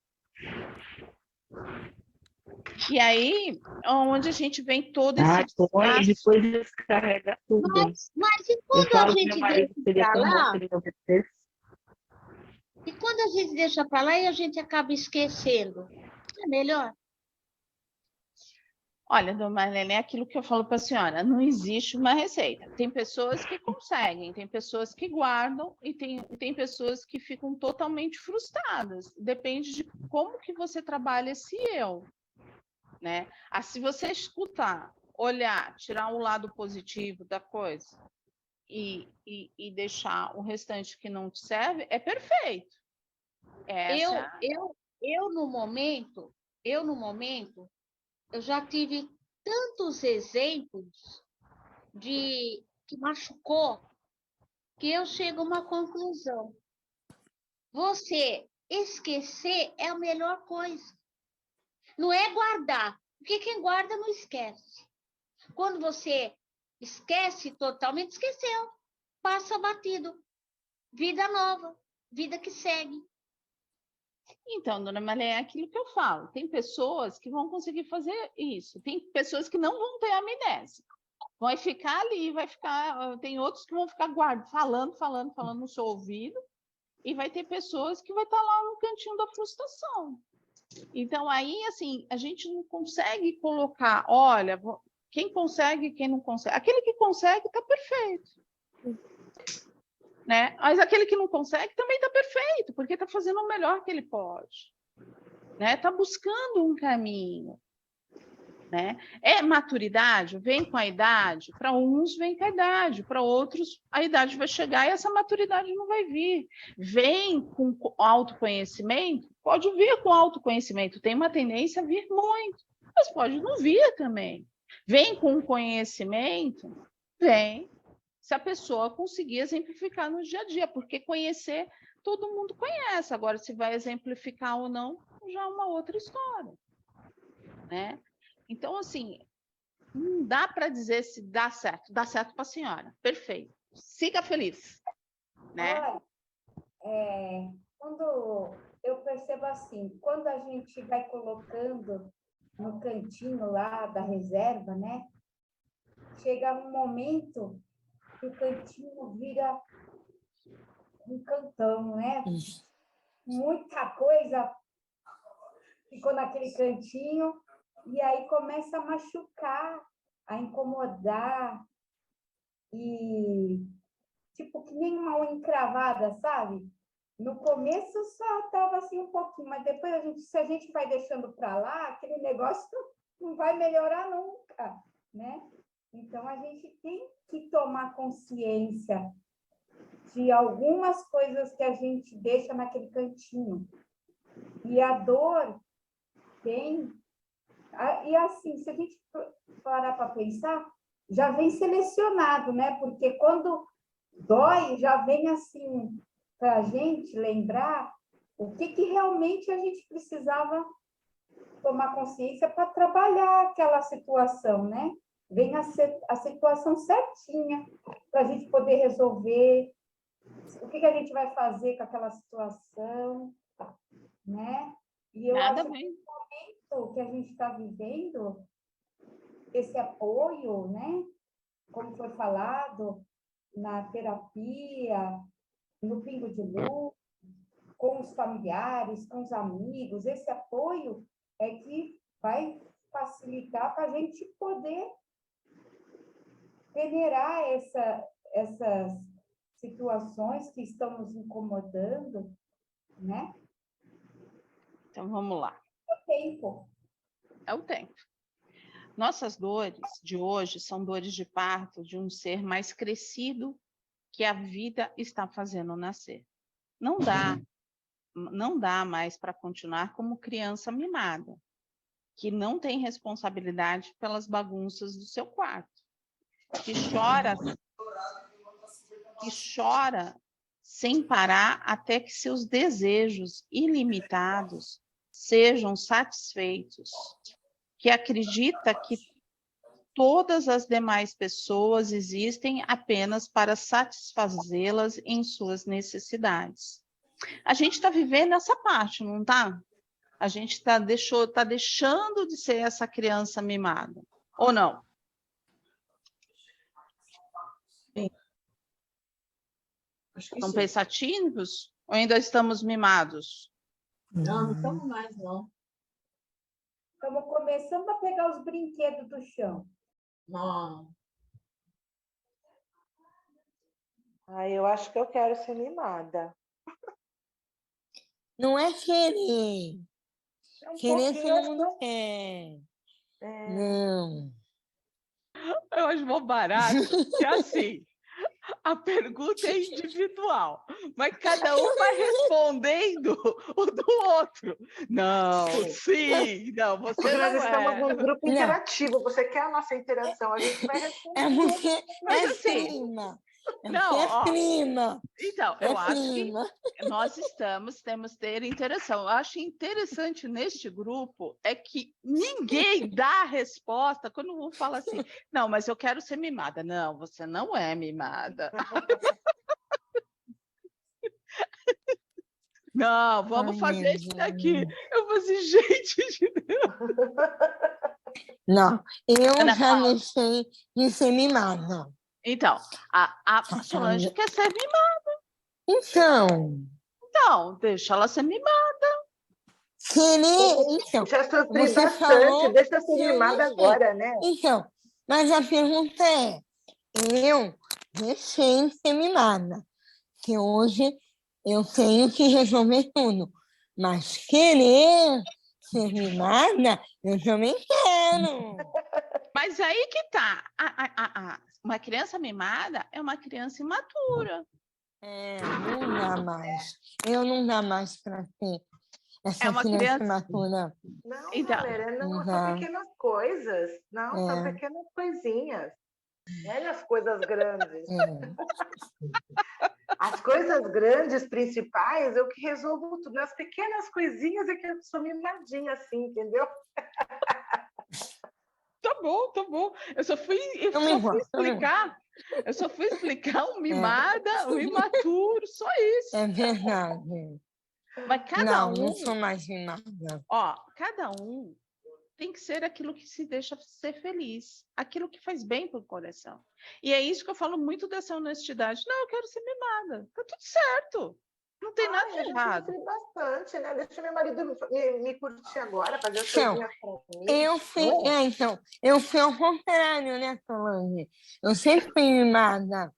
E aí, onde a gente vem todo esse põe e desgaste. depois descarrega tudo. Mas e quando a gente deixa para lá? E quando a gente deixa para lá e a gente acaba esquecendo? É melhor? Olha, dona Marlene, é aquilo que eu falo para a senhora, não existe uma receita. Tem pessoas que conseguem, tem pessoas que guardam e tem pessoas que ficam totalmente frustradas. Depende de como que você trabalha esse eu, né? Se você escutar olhar, tirar o lado positivo da coisa e deixar o restante que não te serve, é perfeito. Eu no momento, eu já tive tantos exemplos de que machucou que eu chego a uma conclusão. Você esquecer é a melhor coisa. Não é guardar, porque quem guarda não esquece. Quando você esquece totalmente, esqueceu. Passa batido. Vida nova, vida que segue. Então, dona Maria, é aquilo que eu falo. Tem pessoas que vão conseguir fazer isso. Tem pessoas que não vão ter amnésia. Vai ficar ali, vai ficar. Tem outros que vão ficar falando no seu ouvido. E vai ter pessoas que vai estar lá no cantinho da frustração. Então, aí, assim, a gente não consegue colocar, olha, quem consegue, quem não consegue. Aquele que consegue está perfeito. Né? Mas aquele que não consegue também está perfeito, porque está fazendo o melhor que ele pode. Está buscando um caminho. Né? É maturidade, vem com a idade, para uns vem com a idade, para outros a idade vai chegar e essa maturidade não vai vir. Vem com autoconhecimento, pode vir com autoconhecimento, tem uma tendência a vir muito, mas pode não vir também. Vem com conhecimento, vem, se a pessoa conseguir exemplificar no dia a dia, porque conhecer, todo mundo conhece, agora se vai exemplificar ou não, já é uma outra história. Né? Então, assim, não dá para dizer se dá certo para a senhora, perfeito, siga feliz. Né? Olha, quando eu percebo assim, quando a gente vai colocando no cantinho lá da reserva, né? Chega um momento que o cantinho vira um cantão, né? Muita coisa ficou naquele cantinho e aí começa a machucar, a incomodar e tipo que nem uma unha encravada, sabe? No começo só estava assim um pouquinho, mas depois se a gente vai deixando para lá, aquele negócio não vai melhorar nunca, né? Então a gente tem que tomar consciência de algumas coisas que a gente deixa naquele cantinho. E a dor tem. E assim, se a gente parar para pensar, já vem selecionado, né? Porque quando dói, já vem assim, para a gente lembrar o que realmente a gente precisava tomar consciência para trabalhar aquela situação, né? Vem a situação certinha para a gente poder resolver o que a gente vai fazer com aquela situação, né? E eu acho que o momento que a gente está vivendo, esse apoio, né? Como foi falado, na terapia, no Pingo de Luz, com os familiares, com os amigos, esse apoio é que vai facilitar para a gente poder peneirar essas situações que estão nos incomodando, né? Então, vamos lá. É o tempo. É o tempo. Nossas dores de hoje são dores de parto de um ser mais crescido que a vida está fazendo nascer. Não dá mais para continuar como criança mimada, que não tem responsabilidade pelas bagunças do seu quarto, que chora sem parar até que seus desejos ilimitados sejam satisfeitos, que acredita que todas as demais pessoas existem apenas para satisfazê-las em suas necessidades. A gente está vivendo essa parte, não está? A gente está deixando de ser essa criança mimada, ou não? Sim. Acho que Estão sim. pensativos ou ainda estamos mimados? Não estamos mais, não. Estamos começando a pegar os brinquedos do chão. Não. Eu acho que eu quero ser mimada. Não é querer. É um Querer pouquinho, todo mundo quer. Não. Eu acho mó barato, que é assim, a pergunta é individual, mas cada um vai respondendo o do outro. Não, sim, não, você Porque nós não estamos é. num grupo Não, interativo. Você quer a nossa interação, a gente vai é responder. porque Mas é assim, prima. É porque não, é ó, prima. então, É eu acho que prima. nós temos que ter interação. Eu acho interessante neste grupo é que ninguém dá a resposta quando um fala assim, não, mas eu quero ser mimada. Não, você não é mimada. Não, vamos Ai, fazer meu isso daqui. Deus. Eu falei assim, gente, Não, eu Ana já Paula. deixei de ser mimada. Então, a Solange Sabe? quer ser mimada. Então, Então, deixa ela ser mimada. então, Já sofri você bastante, falou deixa eu ser que eu mimada deixei. agora, né? Então, mas a pergunta é, eu deixei de ser mimada, que hoje eu tenho que resolver tudo, mas querer ser mimada, eu também quero. Mas aí que tá. Uma criança mimada é uma criança imatura. É, não dá mais. Eu não dá mais para ter É essa uma criança criança. imatura. Não, Então, Valéria, Não não, são dá. pequenas coisas. Não, são É, pequenas coisinhas. Olha as coisas grandes. é. As coisas grandes, principais, eu que resolvo tudo. As pequenas coisinhas é que eu sou mimadinha, assim, entendeu? tá bom, tá bom. Eu só fui Eu me explicar. Eu só fui explicar um É, mimada, um imaturo, só isso. é verdade. Mas cada Não sou um, mais mimada. cada um tem que ser aquilo que se deixa ser feliz, aquilo que faz bem para o coração. E é isso que eu falo muito dessa honestidade. Não, eu quero ser mimada. Tá tudo certo. Não tem nada de Eu já errado. sofri bastante, né? Deixa meu marido me curtir agora, fazer as Então, coisinhas para mim. eu fui ao contrário, né, Solange? Eu sempre fui mimada.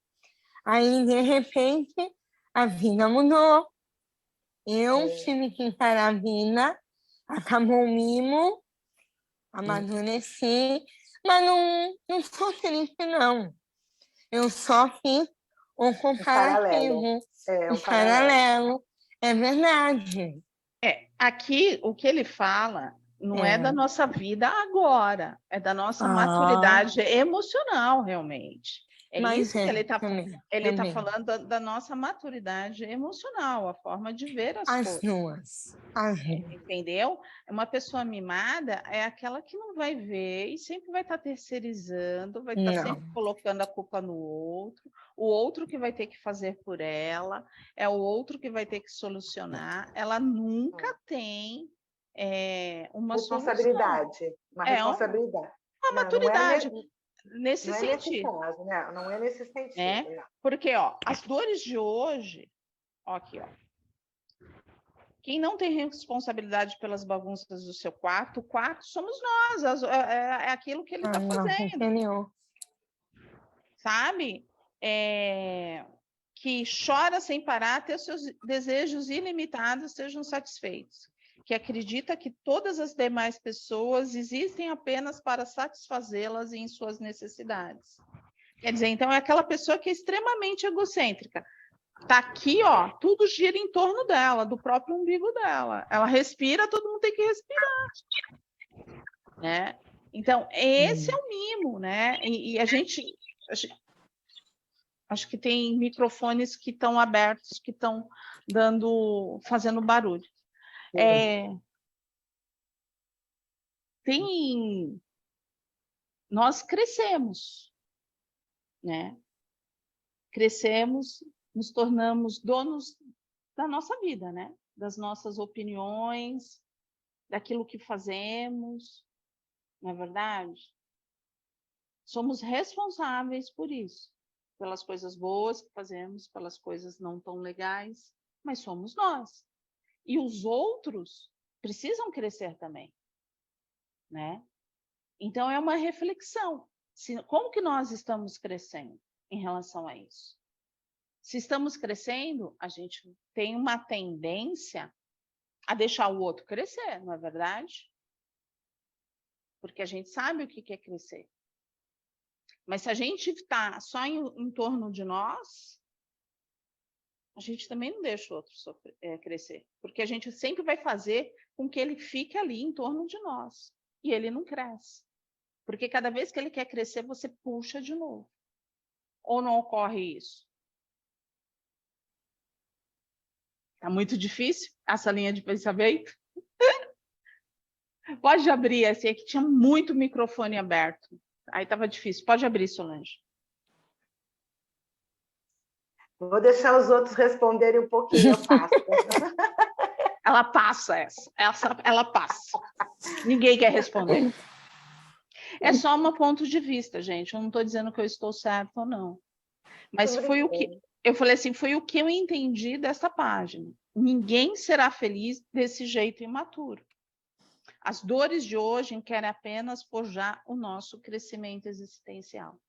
Aí, de repente, a vida mudou. Eu tive que encarar a vida, acabou o mimo, amadureci, mas não sou triste, não. Eu só fiz um Um paralelo. comparativo, É, um um paralelo. paralelo. É verdade. Aqui, o que ele fala não é da É. nossa vida agora, é da nossa Ah, maturidade emocional, realmente. É mas isso que é, também, ele tá também. falando da nossa maturidade emocional, a forma de ver as As coisas. duas. As duas. Entendeu? Uma pessoa mimada é aquela que não vai ver e sempre vai estar terceirizando, vai estar sempre Não. colocando a culpa no outro, o outro que vai ter que fazer por ela, é o outro que vai ter que solucionar. Ela nunca tem uma solução. Responsabilidade. Uma É uma responsabilidade. Não é, maturidade nesse não é nesse sentido, caso, né? Não é nesse sentido. né? Não. Porque, as dores de hoje, aqui, quem não tem responsabilidade pelas bagunças do seu quarto, o quarto somos nós, é aquilo que ele está Não, fazendo, entendeu? sabe? Que chora sem parar até os seus desejos ilimitados sejam satisfeitos, que acredita que todas as demais pessoas existem apenas para satisfazê-las em suas necessidades. Quer dizer, então é aquela pessoa que é extremamente egocêntrica. Tá aqui, tudo gira em torno dela, do próprio umbigo dela. Ela respira, todo mundo tem que respirar, né? Então, esse é o mimo, né? E a gente acho que tem microfones que estão abertos, que estão fazendo barulho. Nós crescemos, né? Crescemos, nos tornamos donos da nossa vida, né? Das nossas opiniões, daquilo que fazemos, não é verdade? Somos responsáveis por isso, pelas coisas boas que fazemos, pelas coisas não tão legais, mas somos nós. E os outros precisam crescer também, né? Então é uma reflexão. Como que nós estamos crescendo em relação a isso? Se estamos crescendo, a gente tem uma tendência a deixar o outro crescer, não é verdade? Porque a gente sabe o que é crescer. Mas se a gente está só em torno de nós, a gente também não deixa o outro crescer. Porque a gente sempre vai fazer com que ele fique ali em torno de nós. E ele não cresce. Porque cada vez que ele quer crescer, você puxa de novo. Ou não ocorre isso? Está muito difícil essa linha de pensamento? Pode abrir, assim, aqui tinha muito microfone aberto. Aí estava difícil. Pode abrir, Solange. Vou deixar os outros responderem um pouquinho, eu passo. Ela passa ela passa. Ninguém quer responder. É só um ponto de vista, gente. Eu não estou dizendo que eu estou certo ou não. Mas foi o que... Eu falei assim, foi o que eu entendi dessa página. Ninguém será feliz desse jeito imaturo. As dores de hoje querem apenas forjar o nosso crescimento existencial.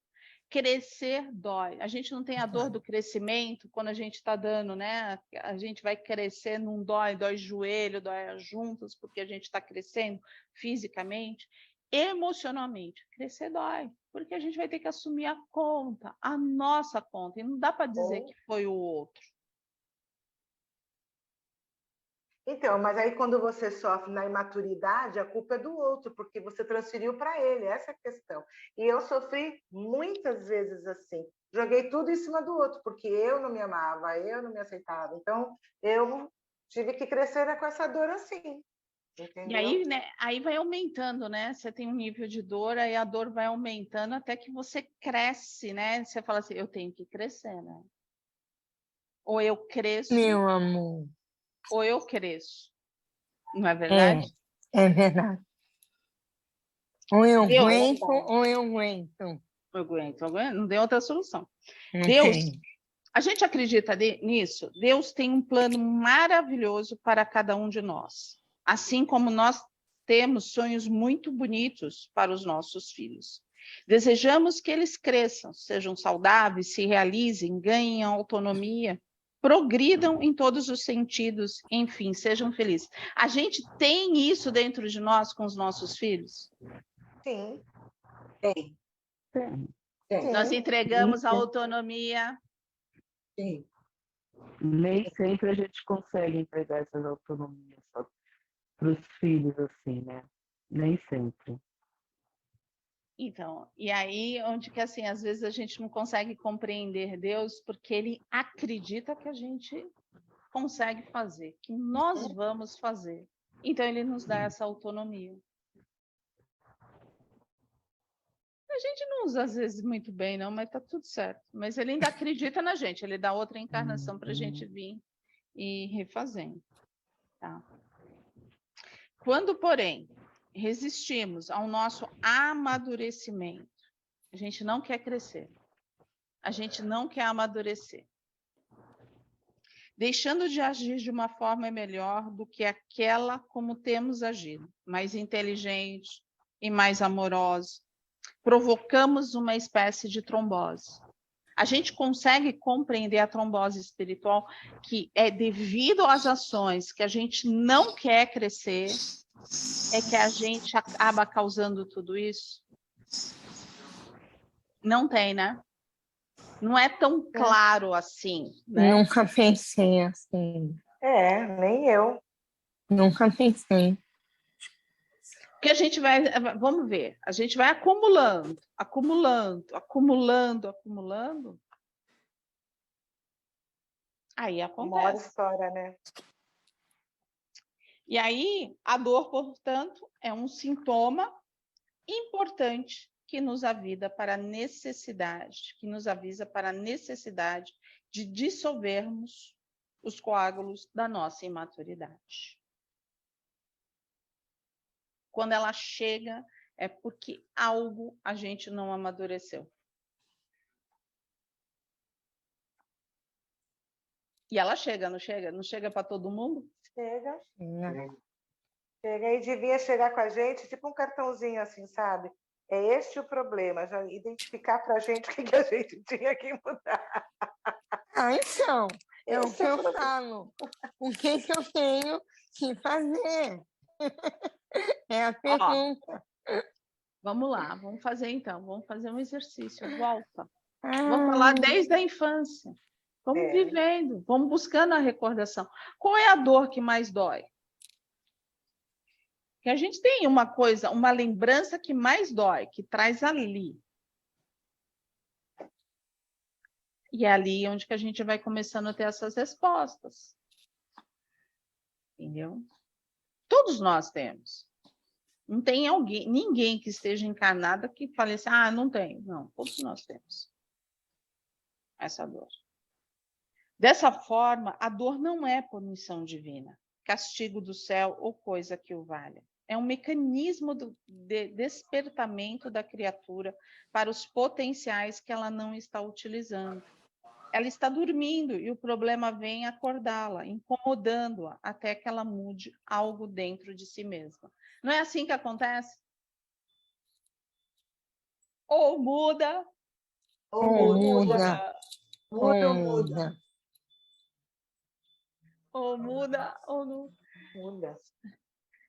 Crescer dói. A gente não tem a dor do crescimento quando a gente está dando, né? A gente vai crescer, não dói, dói joelho, dói as juntas, porque a gente está crescendo fisicamente. Emocionalmente, crescer dói, porque a gente vai ter que assumir a conta, a nossa conta, e não dá para dizer que foi o outro. Então, mas aí quando você sofre na imaturidade, a culpa é do outro, porque você transferiu para ele, essa é a questão. E eu sofri muitas vezes assim, joguei tudo em cima do outro, porque eu não me amava, eu não me aceitava. Então, eu tive que crescer com essa dor assim. Entendeu? E aí, né, aí vai aumentando, né? Você tem um nível de dor, aí a dor vai aumentando até que você cresce, né? Você fala assim, eu tenho que crescer, né? Ou eu cresço, Meu amor. ou eu cresço. Não é verdade? É verdade. Ou eu Deus, aguento, ou eu aguento. eu aguento, não tem outra solução. Não Deus, tem. a gente acredita nisso? Deus tem um plano maravilhoso para cada um de nós. Assim como nós temos sonhos muito bonitos para os nossos filhos. Desejamos que eles cresçam, sejam saudáveis, se realizem, ganhem autonomia, progridam em todos os sentidos, enfim, sejam felizes. A gente tem isso dentro de nós com os nossos filhos? Sim. Tem. Tem. Nós entregamos a autonomia. Sim. Nem sempre a gente consegue entregar essas autonomias para os filhos, assim, né? Nem sempre. Então, e aí onde que assim, às vezes a gente não consegue compreender Deus porque ele acredita que a gente consegue fazer, que nós vamos fazer. Então ele nos dá essa autonomia. A gente não usa às vezes muito bem, não, mas tá tudo certo. Mas ele ainda acredita na gente, ele dá outra encarnação para a gente vir e refazendo. Tá? Quando, porém, resistimos ao nosso amadurecimento, a gente não quer crescer, a gente não quer amadurecer, deixando de agir de uma forma melhor do que aquela como temos agido, mais inteligente e mais amorosa, provocamos uma espécie de trombose. A gente consegue compreender a trombose espiritual que é devido às ações que a gente não quer crescer, é que a gente acaba causando tudo isso? Não tem, né? Não é tão claro assim, né? Nunca pensei assim. Nem eu. Nunca pensei. Porque a gente vai, vamos ver, a gente vai acumulando, aí acontece. Uma hora história, né? E aí, a dor, portanto, é um sintoma importante que nos avisa para a necessidade, de dissolvermos os coágulos da nossa imaturidade. Quando ela chega, é porque algo a gente não amadureceu. E ela chega, não chega? Não chega para todo mundo? Chega. Não. Chega e devia chegar com a gente, tipo um cartãozinho assim, sabe? É este o problema, já identificar para a gente o que a gente tinha que mudar. Ah, então, é o Esse que é o eu problema. falo. O que eu tenho que fazer? É a pergunta. Vamos lá, vamos fazer então, vamos fazer um exercício, volta. Vamos falar desde a infância. Vamos vivendo, vamos buscando a recordação. Qual é a dor que mais dói? Que a gente tem uma coisa, uma lembrança que mais dói, que traz ali. E é ali onde que a gente vai começando a ter essas respostas. Entendeu? Todos nós temos. Não tem ninguém que esteja encarnado que fale assim, não tem. Não, todos nós temos essa dor. Dessa forma, a dor não é punição divina, castigo do céu ou coisa que o valha. É um mecanismo de despertamento da criatura para os potenciais que ela não está utilizando. Ela está dormindo e o problema vem acordá-la, incomodando-a até que ela mude algo dentro de si mesma. Não é assim que acontece? Ou muda, Ou muda. muda, muda. Ou muda, ou não. Muda.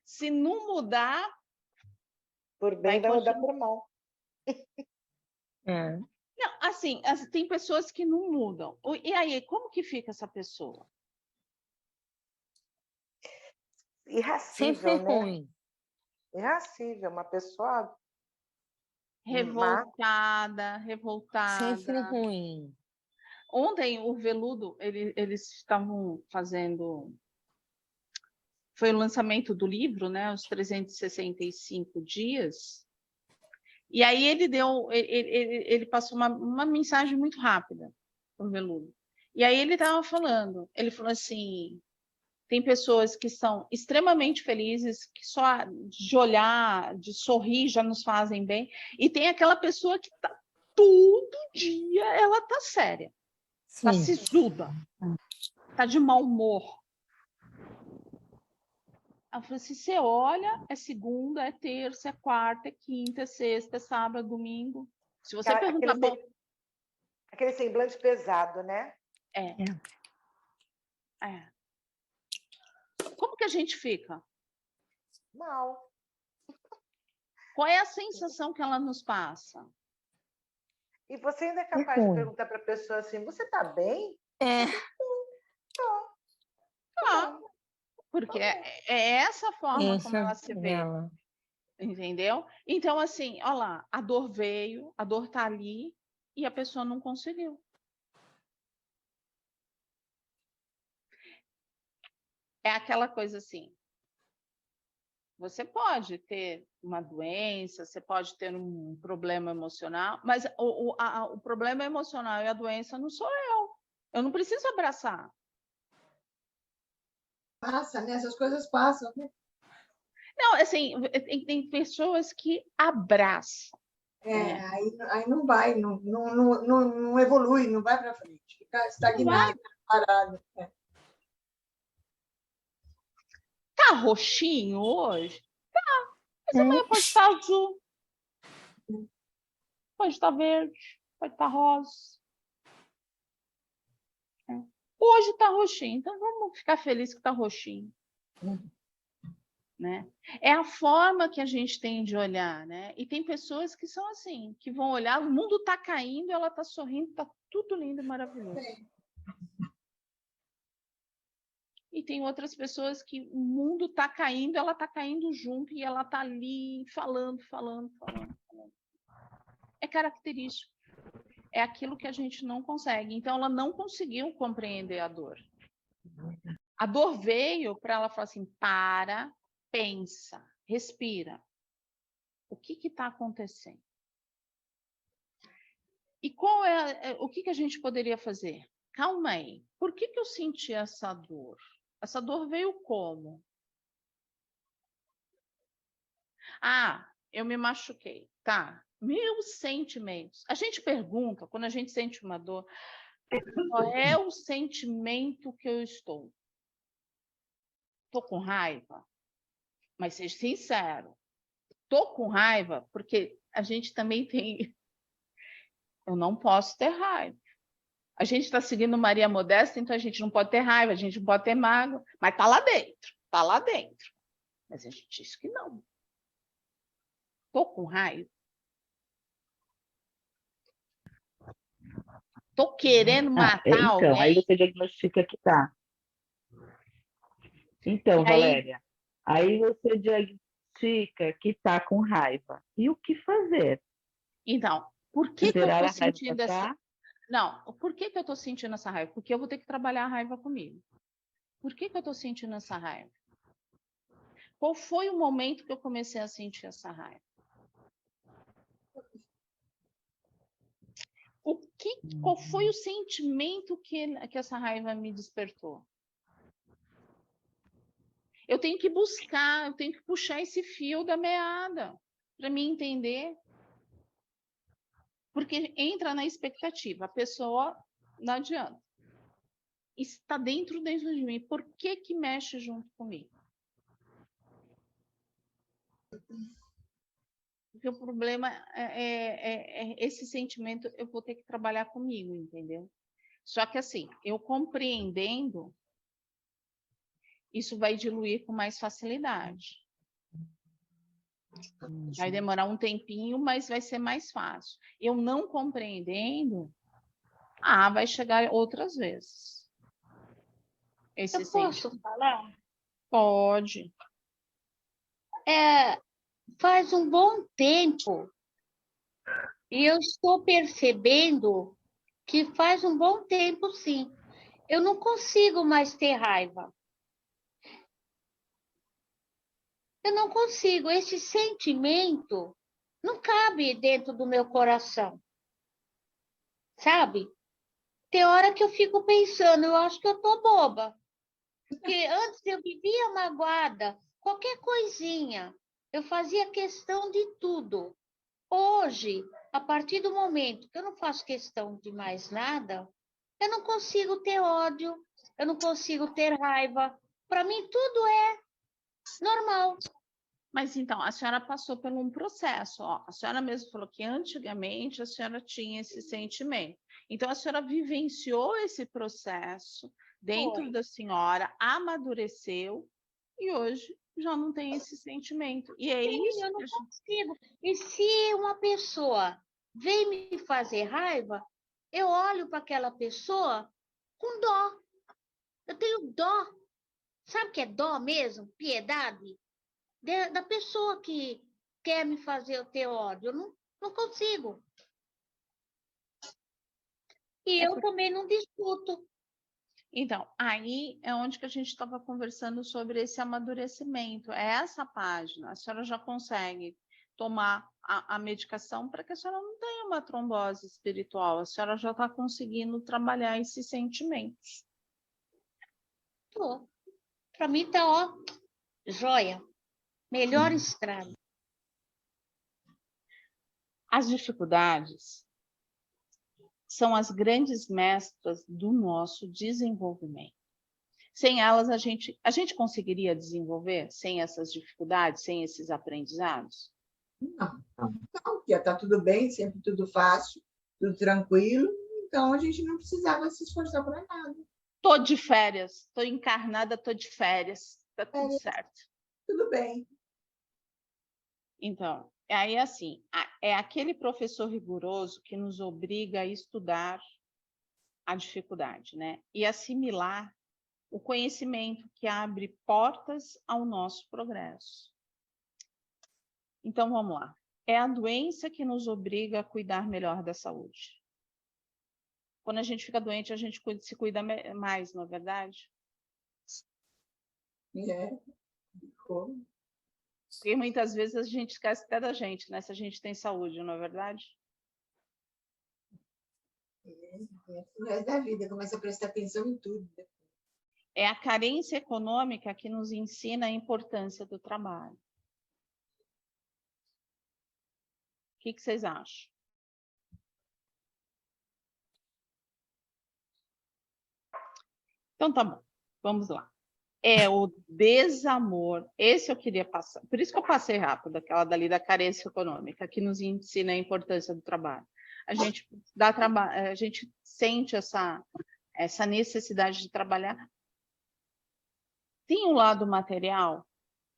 Se não mudar, Por bem vai mudar por mal. É. não, assim, tem pessoas que não mudam. E aí, como que fica essa pessoa? Irracível, Sempre né? ruim. Irracível, uma pessoa Revoltada. Sempre ruim. Ontem, o Veludo, eles estavam fazendo... Foi o lançamento do livro, né? Os 365 dias. E aí ele passou uma mensagem muito rápida para o Veludo. E aí ele falou assim, tem pessoas que são extremamente felizes, que só de olhar, de sorrir já nos fazem bem, e tem aquela pessoa que tá todo dia, ela tá séria, tá sisuda, tá de mau humor. Ela falou assim, você olha, é segunda, é terça, é quarta, é quinta, é sexta, é sábado, é domingo. Se você perguntar... Aquele semblante pesado, né? É. Como que a gente fica? Mal. Qual é a sensação que ela nos passa? E você ainda é capaz de perguntar para a pessoa assim, você está bem? Porque é essa forma como ela se vê. Entendeu? Então, assim, olha lá, a dor veio, a dor está ali e a pessoa não conseguiu. É aquela coisa assim, você pode ter uma doença, você pode ter um problema emocional, mas o problema emocional e a doença não sou eu. Eu não preciso abraçar. Passa, né? Essas coisas passam, né? Não, assim, tem pessoas que abraçam. Aí não vai, não evolui, não vai para frente, fica estagnado, parado. Tá roxinho hoje? Tá. Mas amanhã pode estar azul. Pode estar verde. Pode estar rosa. Hoje está roxinho. Então vamos ficar felizes que está roxinho. Né? É a forma que a gente tem de olhar, né? E tem pessoas que são assim, que vão olhar, o mundo está caindo, ela está sorrindo, está tudo lindo e maravilhoso. E tem outras pessoas que o mundo está caindo, ela está caindo junto e ela está ali falando. É característico. É aquilo que a gente não consegue. Então, ela não conseguiu compreender a dor. A dor veio para ela falar assim, para, pensa, respira. O que está acontecendo? E o que a gente poderia fazer? Calma aí. Por que eu senti essa dor? Essa dor veio como? Eu me machuquei. Tá. Meus sentimentos. A gente pergunta, quando a gente sente uma dor, qual é o sentimento que eu estou? Estou com raiva? Mas seja sincero. Estou com raiva porque a gente também tem... Eu não posso ter raiva. A gente está seguindo Maria Modesta, então a gente não pode ter raiva, a gente não pode ter mágoa, mas está lá dentro, está lá dentro. Mas a gente diz que não. Tô com raiva? Tô querendo matar então, aí alguém? você diagnostica que tá. Então, E aí, Valéria, aí você diagnostica que tá com raiva. E o que fazer? então, por que que eu Esperar tô a raiva sentindo essa... passar? Não, por que que eu tô sentindo essa raiva? Porque eu vou ter que trabalhar a raiva comigo. Por que que eu tô sentindo essa raiva? Qual foi o momento que eu comecei a sentir essa raiva? Qual foi o sentimento que essa raiva me despertou? Eu tenho que buscar, eu tenho que puxar esse fio da meada para me entender. Porque entra na expectativa, a pessoa não adianta. Está dentro de mim. Por que que mexe junto comigo? Porque o problema é esse sentimento, eu vou ter que trabalhar comigo, entendeu? Só que assim, eu compreendendo, isso vai diluir com mais facilidade. Vai demorar um tempinho, mas vai ser mais fácil. Eu não compreendendo, vai chegar outras vezes. Esse Eu posso sentimento. falar? Pode. Faz um bom tempo e eu estou percebendo que faz um bom tempo, sim. Eu não consigo mais ter raiva. Eu não consigo. Esse sentimento não cabe dentro do meu coração, sabe? Tem hora que eu fico pensando, eu acho que eu tô boba. Porque antes eu vivia magoada, qualquer coisinha, eu fazia questão de tudo. Hoje, a partir do momento que eu não faço questão de mais nada, eu não consigo ter ódio, eu não consigo ter raiva. Para mim, tudo é normal. Mas então, a senhora passou por um processo. Ó. A senhora mesmo falou que antigamente a senhora tinha esse sentimento. Então, a senhora vivenciou esse processo dentro Foi. da senhora, amadureceu e hoje já não tem esse sentimento. E é Sim, isso eu que não a gente... consigo. E se uma pessoa vem me fazer raiva, eu olho para aquela pessoa com dó. Eu tenho dó. Sabe o que é dó mesmo? Piedade? Da pessoa que quer me fazer eu ter ódio. Eu não consigo. E eu também não discuto. Então, aí é onde que a gente estava conversando sobre esse amadurecimento. É essa página. A senhora já consegue tomar a medicação para que a senhora não tenha uma trombose espiritual. A senhora já está conseguindo trabalhar esses sentimentos. Para mim tá ó, joia. Melhor estrada. As dificuldades são as grandes mestras do nosso desenvolvimento. Sem elas, a gente conseguiria desenvolver sem essas dificuldades, sem esses aprendizados? Não, porque está tudo bem, sempre tudo fácil, tudo tranquilo, então a gente não precisava se esforçar para nada. Tô de férias, tô encarnada, tô de férias, tá tudo certo. Tudo bem. Então, aí assim, é aquele professor rigoroso que nos obriga a estudar a dificuldade, né? E assimilar o conhecimento que abre portas ao nosso progresso. Então, vamos lá. É a doença que nos obriga a cuidar melhor da saúde. Quando a gente fica doente, a gente se cuida mais, não é verdade? Como? Porque muitas vezes a gente esquece até da gente, né? Se a gente tem saúde, não é verdade? O resto da vida, começa a prestar atenção em tudo. É a carência econômica que nos ensina a importância do trabalho. O que vocês acham? Então tá bom, vamos lá. É o desamor, esse eu queria passar, por isso que eu passei rápido, aquela dali da carência econômica, que nos ensina a importância do trabalho. A gente dá trabalho, a gente sente essa necessidade de trabalhar. Tem um lado material,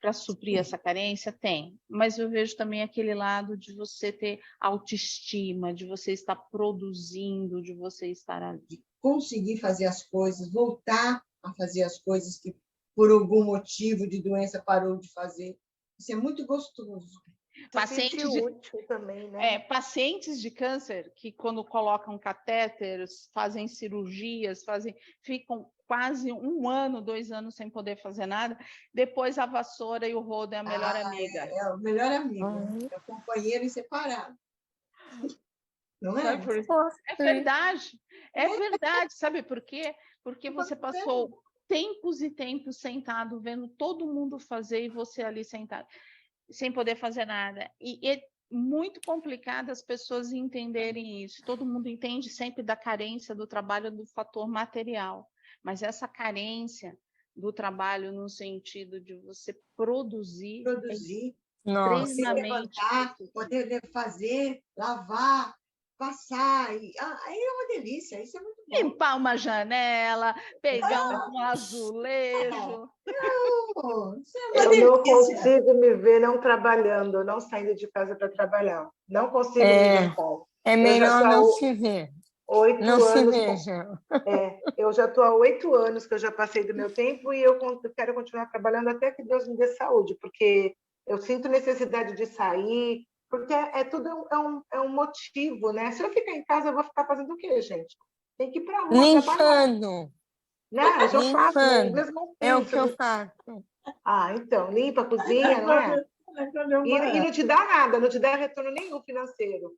para suprir essa carência? Tem, mas eu vejo também aquele lado de você ter autoestima, de você estar produzindo, de você estar ali. Conseguir fazer as coisas, voltar a fazer as coisas que, por algum motivo de doença, parou de fazer. Isso é muito gostoso. Pacientes de, útil também, né? pacientes de câncer que, quando colocam catéteres, fazem cirurgias, ficam quase 1 ano, 2 anos sem poder fazer nada. Depois a vassoura e o rodo é a melhor amiga. É o melhor amigo, é o companheiro inseparável. Não é? É verdade. Sabe por quê? Porque você passou tempos e tempos sentado, vendo todo mundo fazer e você ali sentado, sem poder fazer nada. E é muito complicado as pessoas entenderem isso. Todo mundo entende sempre da carência do trabalho, do fator material, mas essa carência do trabalho no sentido de você produzir é extremamente levantar, poder fazer, lavar, passar, aí é uma delícia, isso é muito bom. Limpar uma janela, pegar um azulejo. Eu não consigo me ver não trabalhando, não saindo de casa para trabalhar. Não consigo me ver. É melhor não se ver. 8 não anos. Se veja. Eu já estou há 8 anos que eu já passei do meu tempo e eu quero continuar trabalhando até que Deus me dê saúde, porque eu sinto necessidade de sair, porque tudo é um motivo, né? Se eu ficar em casa, eu vou ficar fazendo o quê, gente? Tem que ir para a rua limpando. Né? Eu já faço, mesmo é o que eu faço. Então, limpa a cozinha, não é? E não te dá nada, não te dá retorno nenhum financeiro.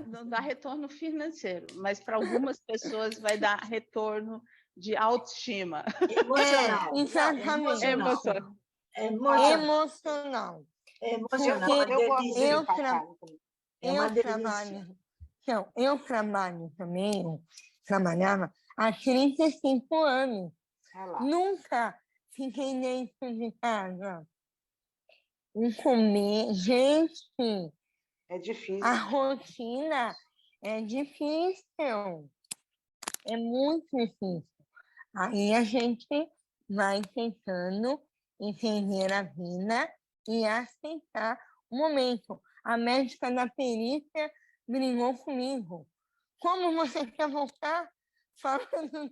Não dá retorno financeiro, mas para algumas pessoas vai dar retorno de autoestima. Emocional. Exatamente. Emocional. Emocional. Eu trabalho também, eu trabalhava há 35 anos. Nunca fiquei dentro de casa. Comer, gente. É difícil. A rotina é difícil. É muito difícil. Aí a gente vai tentando entender a vida e aceitar o momento. A médica da perícia brigou comigo. Como você quer voltar? Falando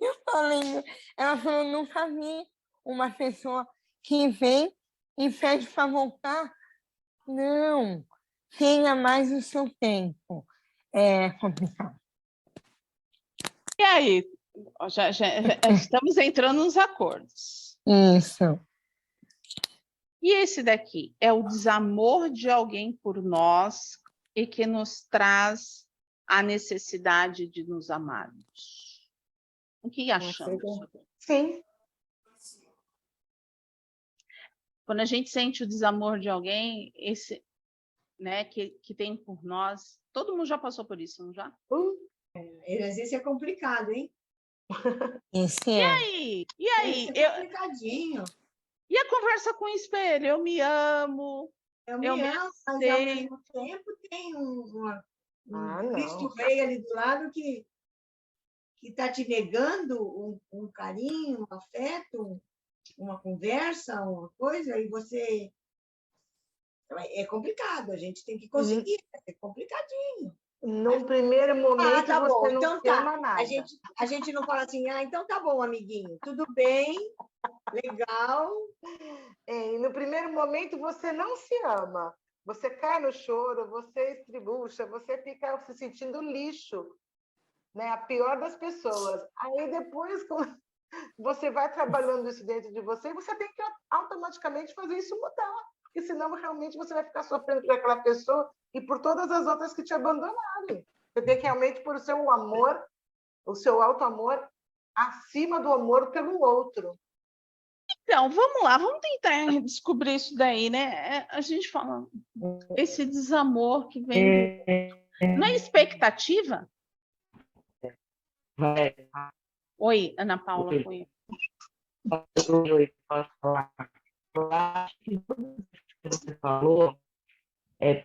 eu falei, ela falou, nunca vi uma pessoa que vem e pede para voltar. Não, tenha mais o seu tempo. É complicado. E aí, já estamos entrando nos acordos. Isso. E esse daqui é o desamor de alguém por nós e que nos traz a necessidade de nos amarmos. O que achamos? Sim. Quando a gente sente o desamor de alguém, esse, né, que tem por nós, todo mundo já passou por isso, não já? Às vezes é complicado, hein? E aí? É complicadinho. E a conversa com o espelho? Eu me amo. Eu me amo, mas ao mesmo tempo tem um Cristo Rei ali do lado que está te negando um carinho, um afeto, uma conversa, uma coisa, e você... É complicado, a gente tem que conseguir, é complicadinho. Num primeiro momento, tá bom, você não então ama nada. A gente não fala assim, então tá bom, amiguinho, tudo bem, legal. E no primeiro momento, você não se ama. Você cai no choro, você estribucha, você fica se sentindo lixo, né? A pior das pessoas. Aí depois, você vai trabalhando isso dentro de você, você tem que automaticamente fazer isso mudar. Porque senão, realmente, você vai ficar sofrendo por aquela pessoa e por todas as outras que te abandonarem. Você tem que realmente pôr o seu amor, o seu auto-amor, acima do amor pelo outro. Então, vamos lá, vamos tentar descobrir isso daí, né? A gente fala, esse desamor que vem... Não é expectativa? Oi, Ana Paula. Oi, posso falar? Eu acho que tudo que você falou,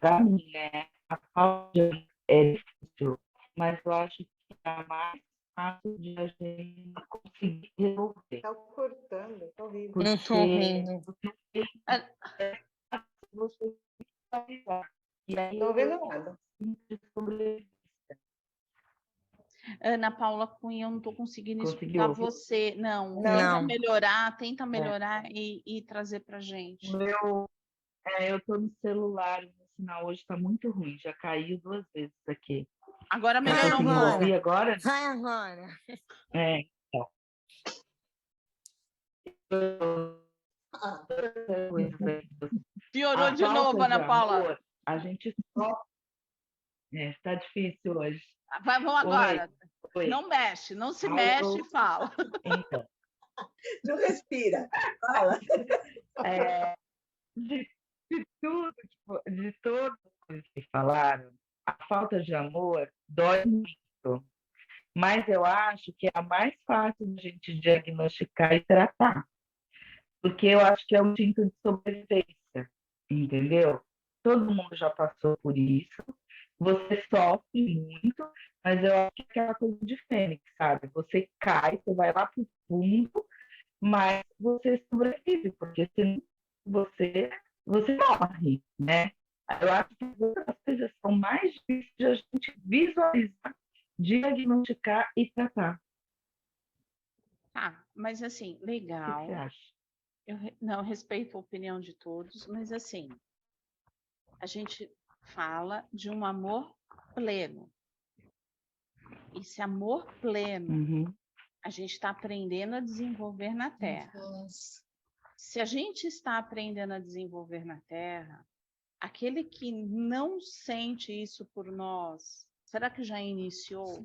para mim, a falta é difícil, mas eu acho que a mais fácil de a gente conseguir resolver. Está cortando, tá horrível. Porque Não estou ouvindo. você visualizar. E aí Não ouvindo nada. sobre Ana Paula Cunha, eu não estou conseguindo Conseguiu escutar ouvir? você. Não, Não. tenta melhorar e trazer para gente. Eu estou no celular, o sinal hoje está muito ruim, já caiu 2 vezes aqui. Agora Vai melhorou um Conseguiu pouco. ouvir agora? Vai agora. Então. Piorou A de novo, falta de Ana Paula. amor, a gente só... Está difícil hoje. Vamos agora. Oi. Não mexe, não se Alô? mexe e fala. Então, Não respira. Fala. de todas as coisas que falaram, a falta de amor dói muito. Mas eu acho que é a mais fácil de a gente diagnosticar e tratar. Porque eu acho que é um instinto de sobrevivência, entendeu? Todo mundo já passou por isso. Você sofre muito, mas eu acho que é aquela coisa de fênix, sabe? Você cai, você vai lá para o fundo, mas você sobrevive, porque senão você morre, né? Eu acho que as outras coisas são mais difíceis de a gente visualizar, diagnosticar e tratar. Tá, mas assim, O que legal. você acha? Não, respeito a opinião de todos, mas assim, a gente fala de um amor pleno. Esse amor pleno, Uhum. a gente está aprendendo a desenvolver na Terra. Se a gente está aprendendo a desenvolver na Terra, aquele que não sente isso por nós, será que já iniciou?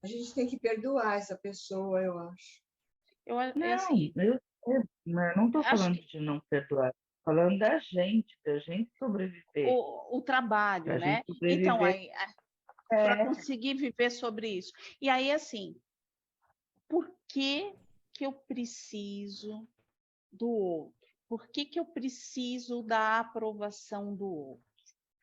A gente tem que perdoar essa pessoa, eu acho. É assim, eu não estou acho falando de não perdoar, estou falando da gente sobreviver. o trabalho, Da né? gente sobreviver. Então, aí, para conseguir viver sobre isso. E aí, assim, por que eu preciso do outro? Por que eu preciso da aprovação do outro?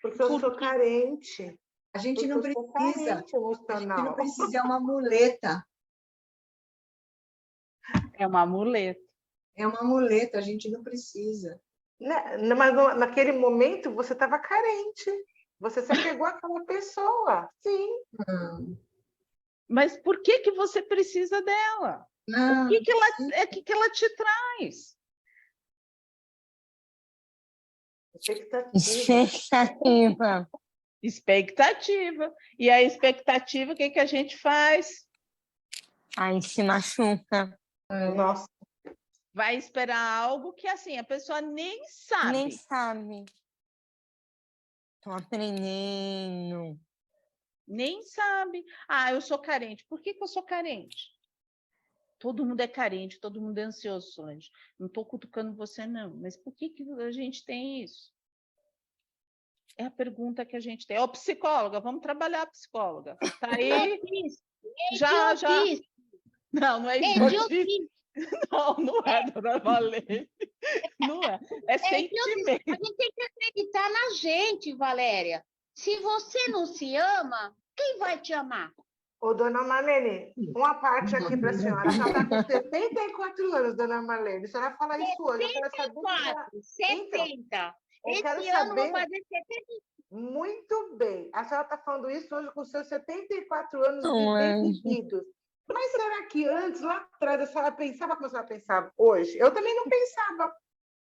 Porque eu sou carente. A gente não Porque eu sou precisa. carente A gente não emocional. precisa, é uma muleta. É uma muleta. É uma muleta, a gente não precisa. Mas naquele momento você estava carente. Você se apegou àquela pessoa. Sim. Mas por que você precisa dela? Não, O que ela te traz? Expectativa. Expectativa. E a expectativa, o que a gente faz? Aí se machuca. Nossa. Vai esperar algo que assim a pessoa nem sabe. Nem sabe. Estou aprendendo. Nem sabe. Ah, eu sou carente. Por que eu sou carente? Todo mundo é carente, todo mundo é ansioso, Solange. Não estou cutucando você, não. Mas por que a gente tem isso? É a pergunta que a gente tem. Ó, psicóloga, vamos trabalhar a psicóloga. Tá aí? Já. Não é idiotice. Não é, dona Valéria. Não é. É sentimento. A gente tem que acreditar na gente, Valéria. Se você não se ama, quem vai te amar? Ô, dona Marlene, uma parte aqui para a senhora. A senhora está com 74 anos, dona Marlene. A senhora fala isso hoje. Eu quero saber. 70. Eu quero Esse ano saber. vou fazer 70. Muito bem. A senhora está falando isso hoje com seus 74 anos Não é. vividos. Mas será que antes, lá atrás, a senhora pensava como a senhora pensava hoje? Eu também não pensava.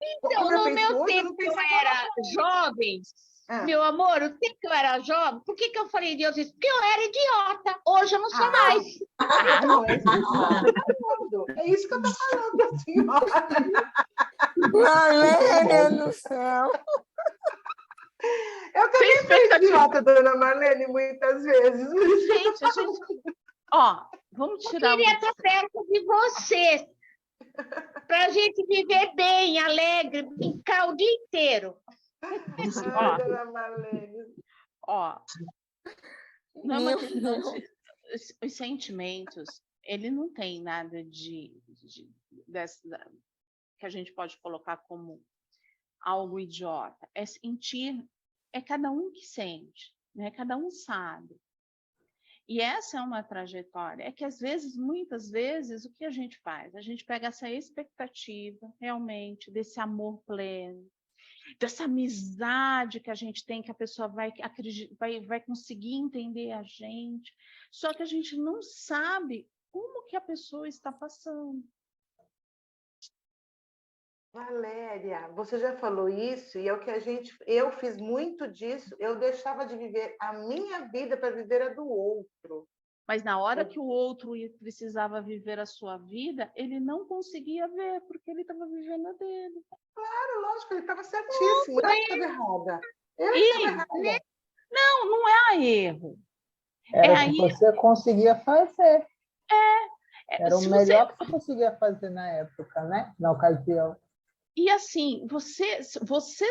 Então, no meu tempo que eu era jovem, meu amor, o tempo que eu era jovem, por que eu falei de Deus isso? Porque eu era idiota. Hoje eu não sou mais. Não, é isso que eu estou falando. É isso que eu estou falando, senhora. Valéria do céu. Eu também fui idiota, dona Marlene, muitas vezes. Gente, a gente... Ó, vamos tirar... Eu queria estar perto de você, para a gente viver bem, alegre, brincar o dia inteiro. Ai, dona Marlene. Ó, não é uma questão de... Os sentimentos, ele não tem nada que a gente pode colocar como algo idiota. É sentir, é cada um que sente, né? Cada um sabe. E essa é uma trajetória. É que, às vezes, muitas vezes, o que a gente faz? A gente pega essa expectativa, realmente, desse amor pleno, dessa amizade que a gente tem, que a pessoa vai conseguir entender a gente, só que a gente não sabe como que a pessoa está passando. Valéria, você já falou isso e é o que eu fiz muito disso. Eu deixava de viver a minha vida para viver a do outro. Mas na hora que o outro precisava viver a sua vida, ele não conseguia ver, porque ele estava vivendo a dele. Claro, lógico, ele estava certíssimo. Eu estava errada. Eu E, estava errada. não há erro. Era o aí, que você conseguia fazer. Era o se melhor que você conseguia fazer na época, né? Na ocasião. E assim, você,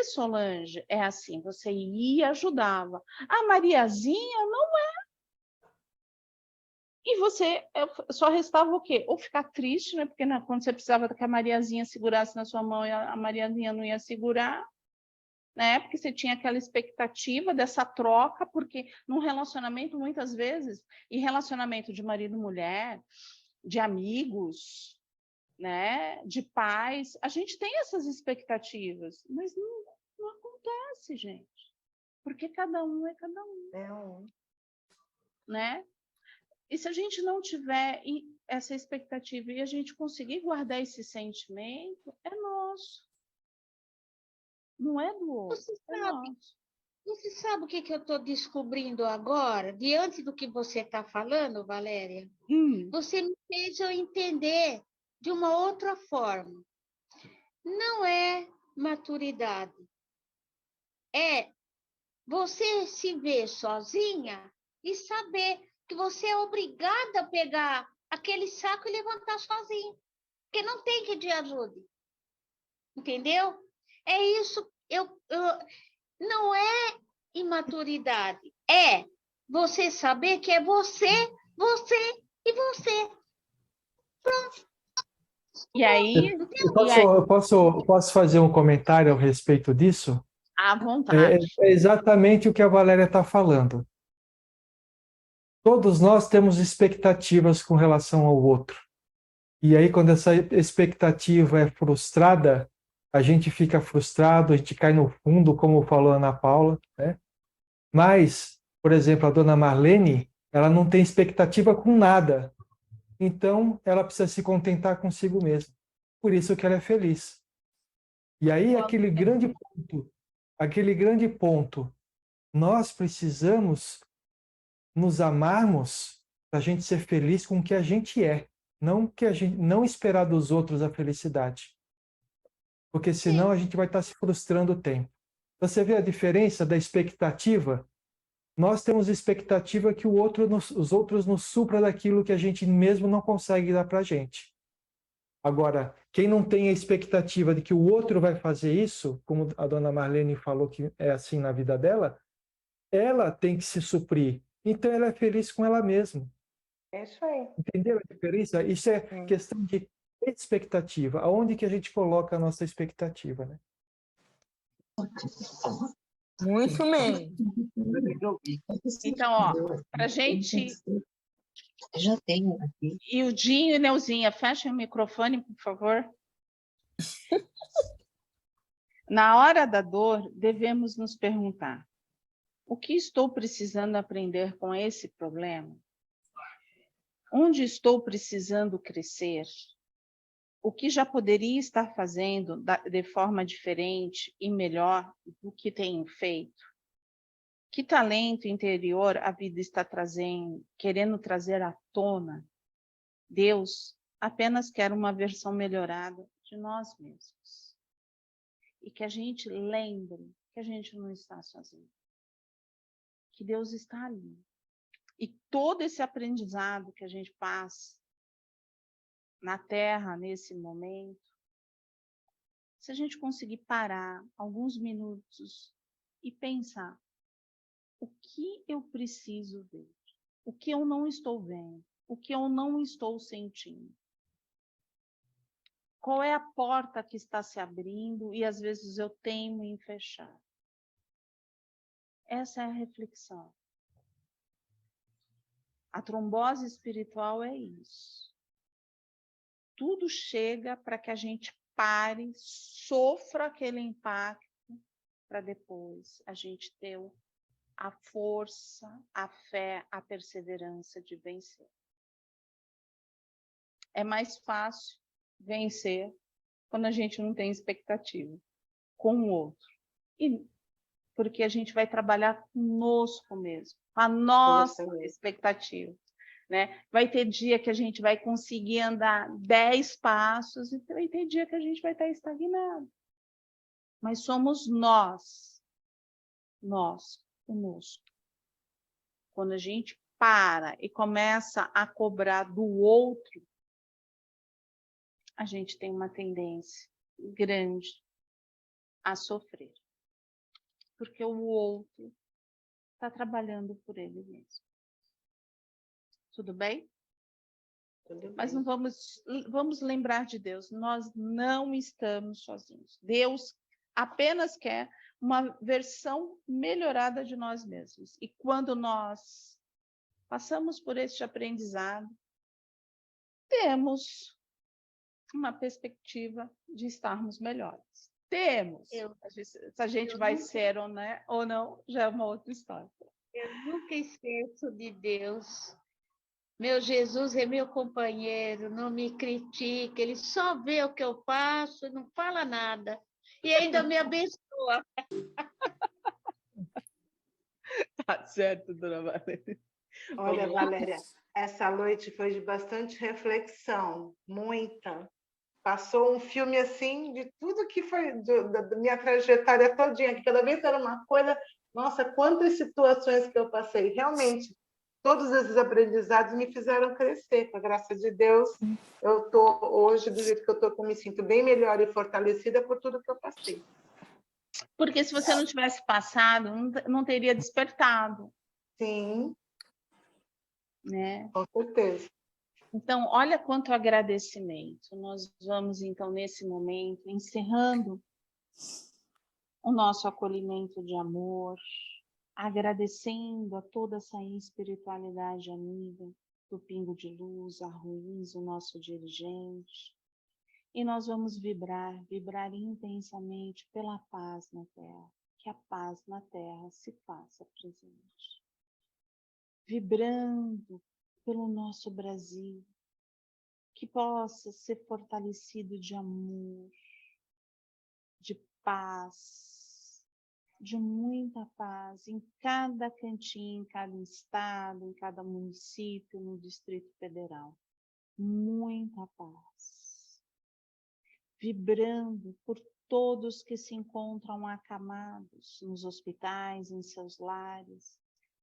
Solange, é assim, você ia e ajudava. A Mariazinha não é. E você só restava o quê? Ou ficar triste, né? Porque quando você precisava que a Mariazinha segurasse na sua mão e a Mariazinha não ia segurar, né? Porque você tinha aquela expectativa dessa troca, porque num relacionamento, muitas vezes, e relacionamento de marido e mulher, de amigos, né, de pais, a gente tem essas expectativas, mas não acontece, gente, porque cada um é cada um, É um. né? E se a gente não tiver essa expectativa e a gente conseguir guardar esse sentimento, é nosso, não é do outro, é nosso. Você sabe o que eu estou descobrindo agora, diante do que você está falando, Valéria? Você me fez eu entender de uma outra forma. Não é maturidade. É você se ver sozinha e saber que você é obrigada a pegar aquele saco e levantar sozinha. Porque não tem que te ajude. Entendeu? É isso. Não é imaturidade. É você saber que é você, você e você. Pronto. E aí, Eu posso fazer um comentário a respeito disso? à vontade. É exatamente o que a Valéria está falando. Todos nós temos expectativas com relação ao outro. E aí, quando essa expectativa é frustrada, a gente fica frustrado, a gente cai no fundo, como falou a Ana Paula, né? Mas, por exemplo, a dona Marlene, ela não tem expectativa com nada. Então, ela precisa se contentar consigo mesma. Por isso que ela é feliz. E aí, aquele grande ponto, nós precisamos nos amarmos para a gente ser feliz com o que a gente é, não esperar dos outros a felicidade. Porque senão a gente vai estar se frustrando o tempo. Você vê a diferença da expectativa? Nós temos expectativa que os outros nos supram daquilo que a gente mesmo não consegue dar para a gente. Agora, quem não tem a expectativa de que o outro vai fazer isso, como a dona Marlene falou que é assim na vida dela, ela tem que se suprir. Então, ela é feliz com ela mesma. É isso aí. Entendeu a diferença? Isso é questão de expectativa. Aonde que a gente coloca a nossa expectativa, né? Muito bem. Então, ó, para a gente... Já tenho aqui. E o Dinho e Neuzinha, fechem o microfone, por favor. Na hora da dor, devemos nos perguntar: o que estou precisando aprender com esse problema? Onde estou precisando crescer? O que já poderia estar fazendo de forma diferente e melhor do que tenho feito? Que talento interior a vida está trazendo, querendo trazer à tona? Deus apenas quer uma versão melhorada de nós mesmos. E que a gente lembre que a gente não está sozinho. Que Deus está ali. E todo esse aprendizado que a gente passa na Terra, nesse momento, se a gente conseguir parar alguns minutos e pensar: o que eu preciso ver? O que eu não estou vendo? O que eu não estou sentindo? Qual é a porta que está se abrindo e às vezes eu teimo em fechar? Essa é a reflexão. A trombose espiritual é isso. Tudo chega para que a gente pare, sofra aquele impacto, para depois a gente ter a força, a fé, a perseverança de vencer. É mais fácil vencer quando a gente não tem expectativa com o outro. E porque a gente vai trabalhar conosco mesmo, com a nossa expectativa. Né? Vai ter dia que a gente vai conseguir andar 10 passos e vai ter dia que a gente vai estar estagnado. Mas somos nós conosco. Quando a gente para e começa a cobrar do outro, a gente tem uma tendência grande a sofrer. Porque o outro está trabalhando por ele mesmo. Tudo bem? Tudo bem. Mas não vamos lembrar de Deus. Nós não estamos sozinhos. Deus apenas quer uma versão melhorada de nós mesmos. E quando nós passamos por este aprendizado, temos uma perspectiva de estarmos melhores. Temos. Se a gente vai ser ou não, já é uma outra história. Eu nunca esqueço de Deus. Meu Jesus é meu companheiro, não me critica, ele só vê o que eu faço e não fala nada. E ainda me abençoa. Tá certo, dona Valéria. Olha, Valéria, essa noite foi de bastante reflexão, muita. Passou um filme assim de tudo que foi da minha trajetória todinha, que cada vez era uma coisa. Nossa, quantas situações que eu passei. Realmente, todos esses aprendizados me fizeram crescer. Com a graça de Deus, eu estou hoje, do jeito que eu estou, eu me sinto bem melhor e fortalecida por tudo que eu passei. Porque se você não tivesse passado, não teria despertado. Sim. Né? Com certeza. Então, olha quanto agradecimento. Nós vamos, então, nesse momento, encerrando o nosso acolhimento de amor, agradecendo a toda essa espiritualidade amiga, do Pingo de Luz, a Ruiz, o nosso dirigente. E nós vamos vibrar intensamente pela paz na Terra, que a paz na Terra se faça presente. Vibrando pelo nosso Brasil, que possa ser fortalecido de amor, de paz, de muita paz em cada cantinho, em cada estado, em cada município, no Distrito Federal. Muita paz. Vibrando por todos que se encontram acamados nos hospitais, em seus lares,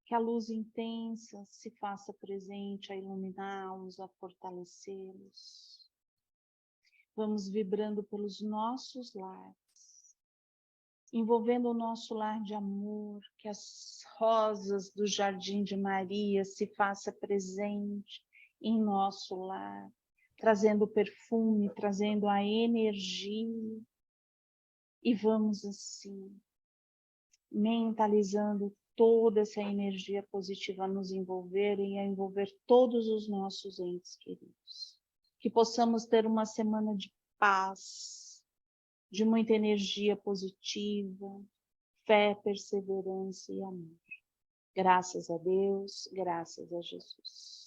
que a luz intensa se faça presente a iluminá-los, a fortalecê-los. Vamos vibrando pelos nossos lares, envolvendo o nosso lar de amor, que as rosas do Jardim de Maria se faça presente em nosso lar, trazendo perfume, trazendo a energia. E vamos assim, mentalizando toda essa energia positiva a nos envolver e a envolver todos os nossos entes queridos. Que possamos ter uma semana de paz, de muita energia positiva, fé, perseverança e amor. Graças a Deus, graças a Jesus.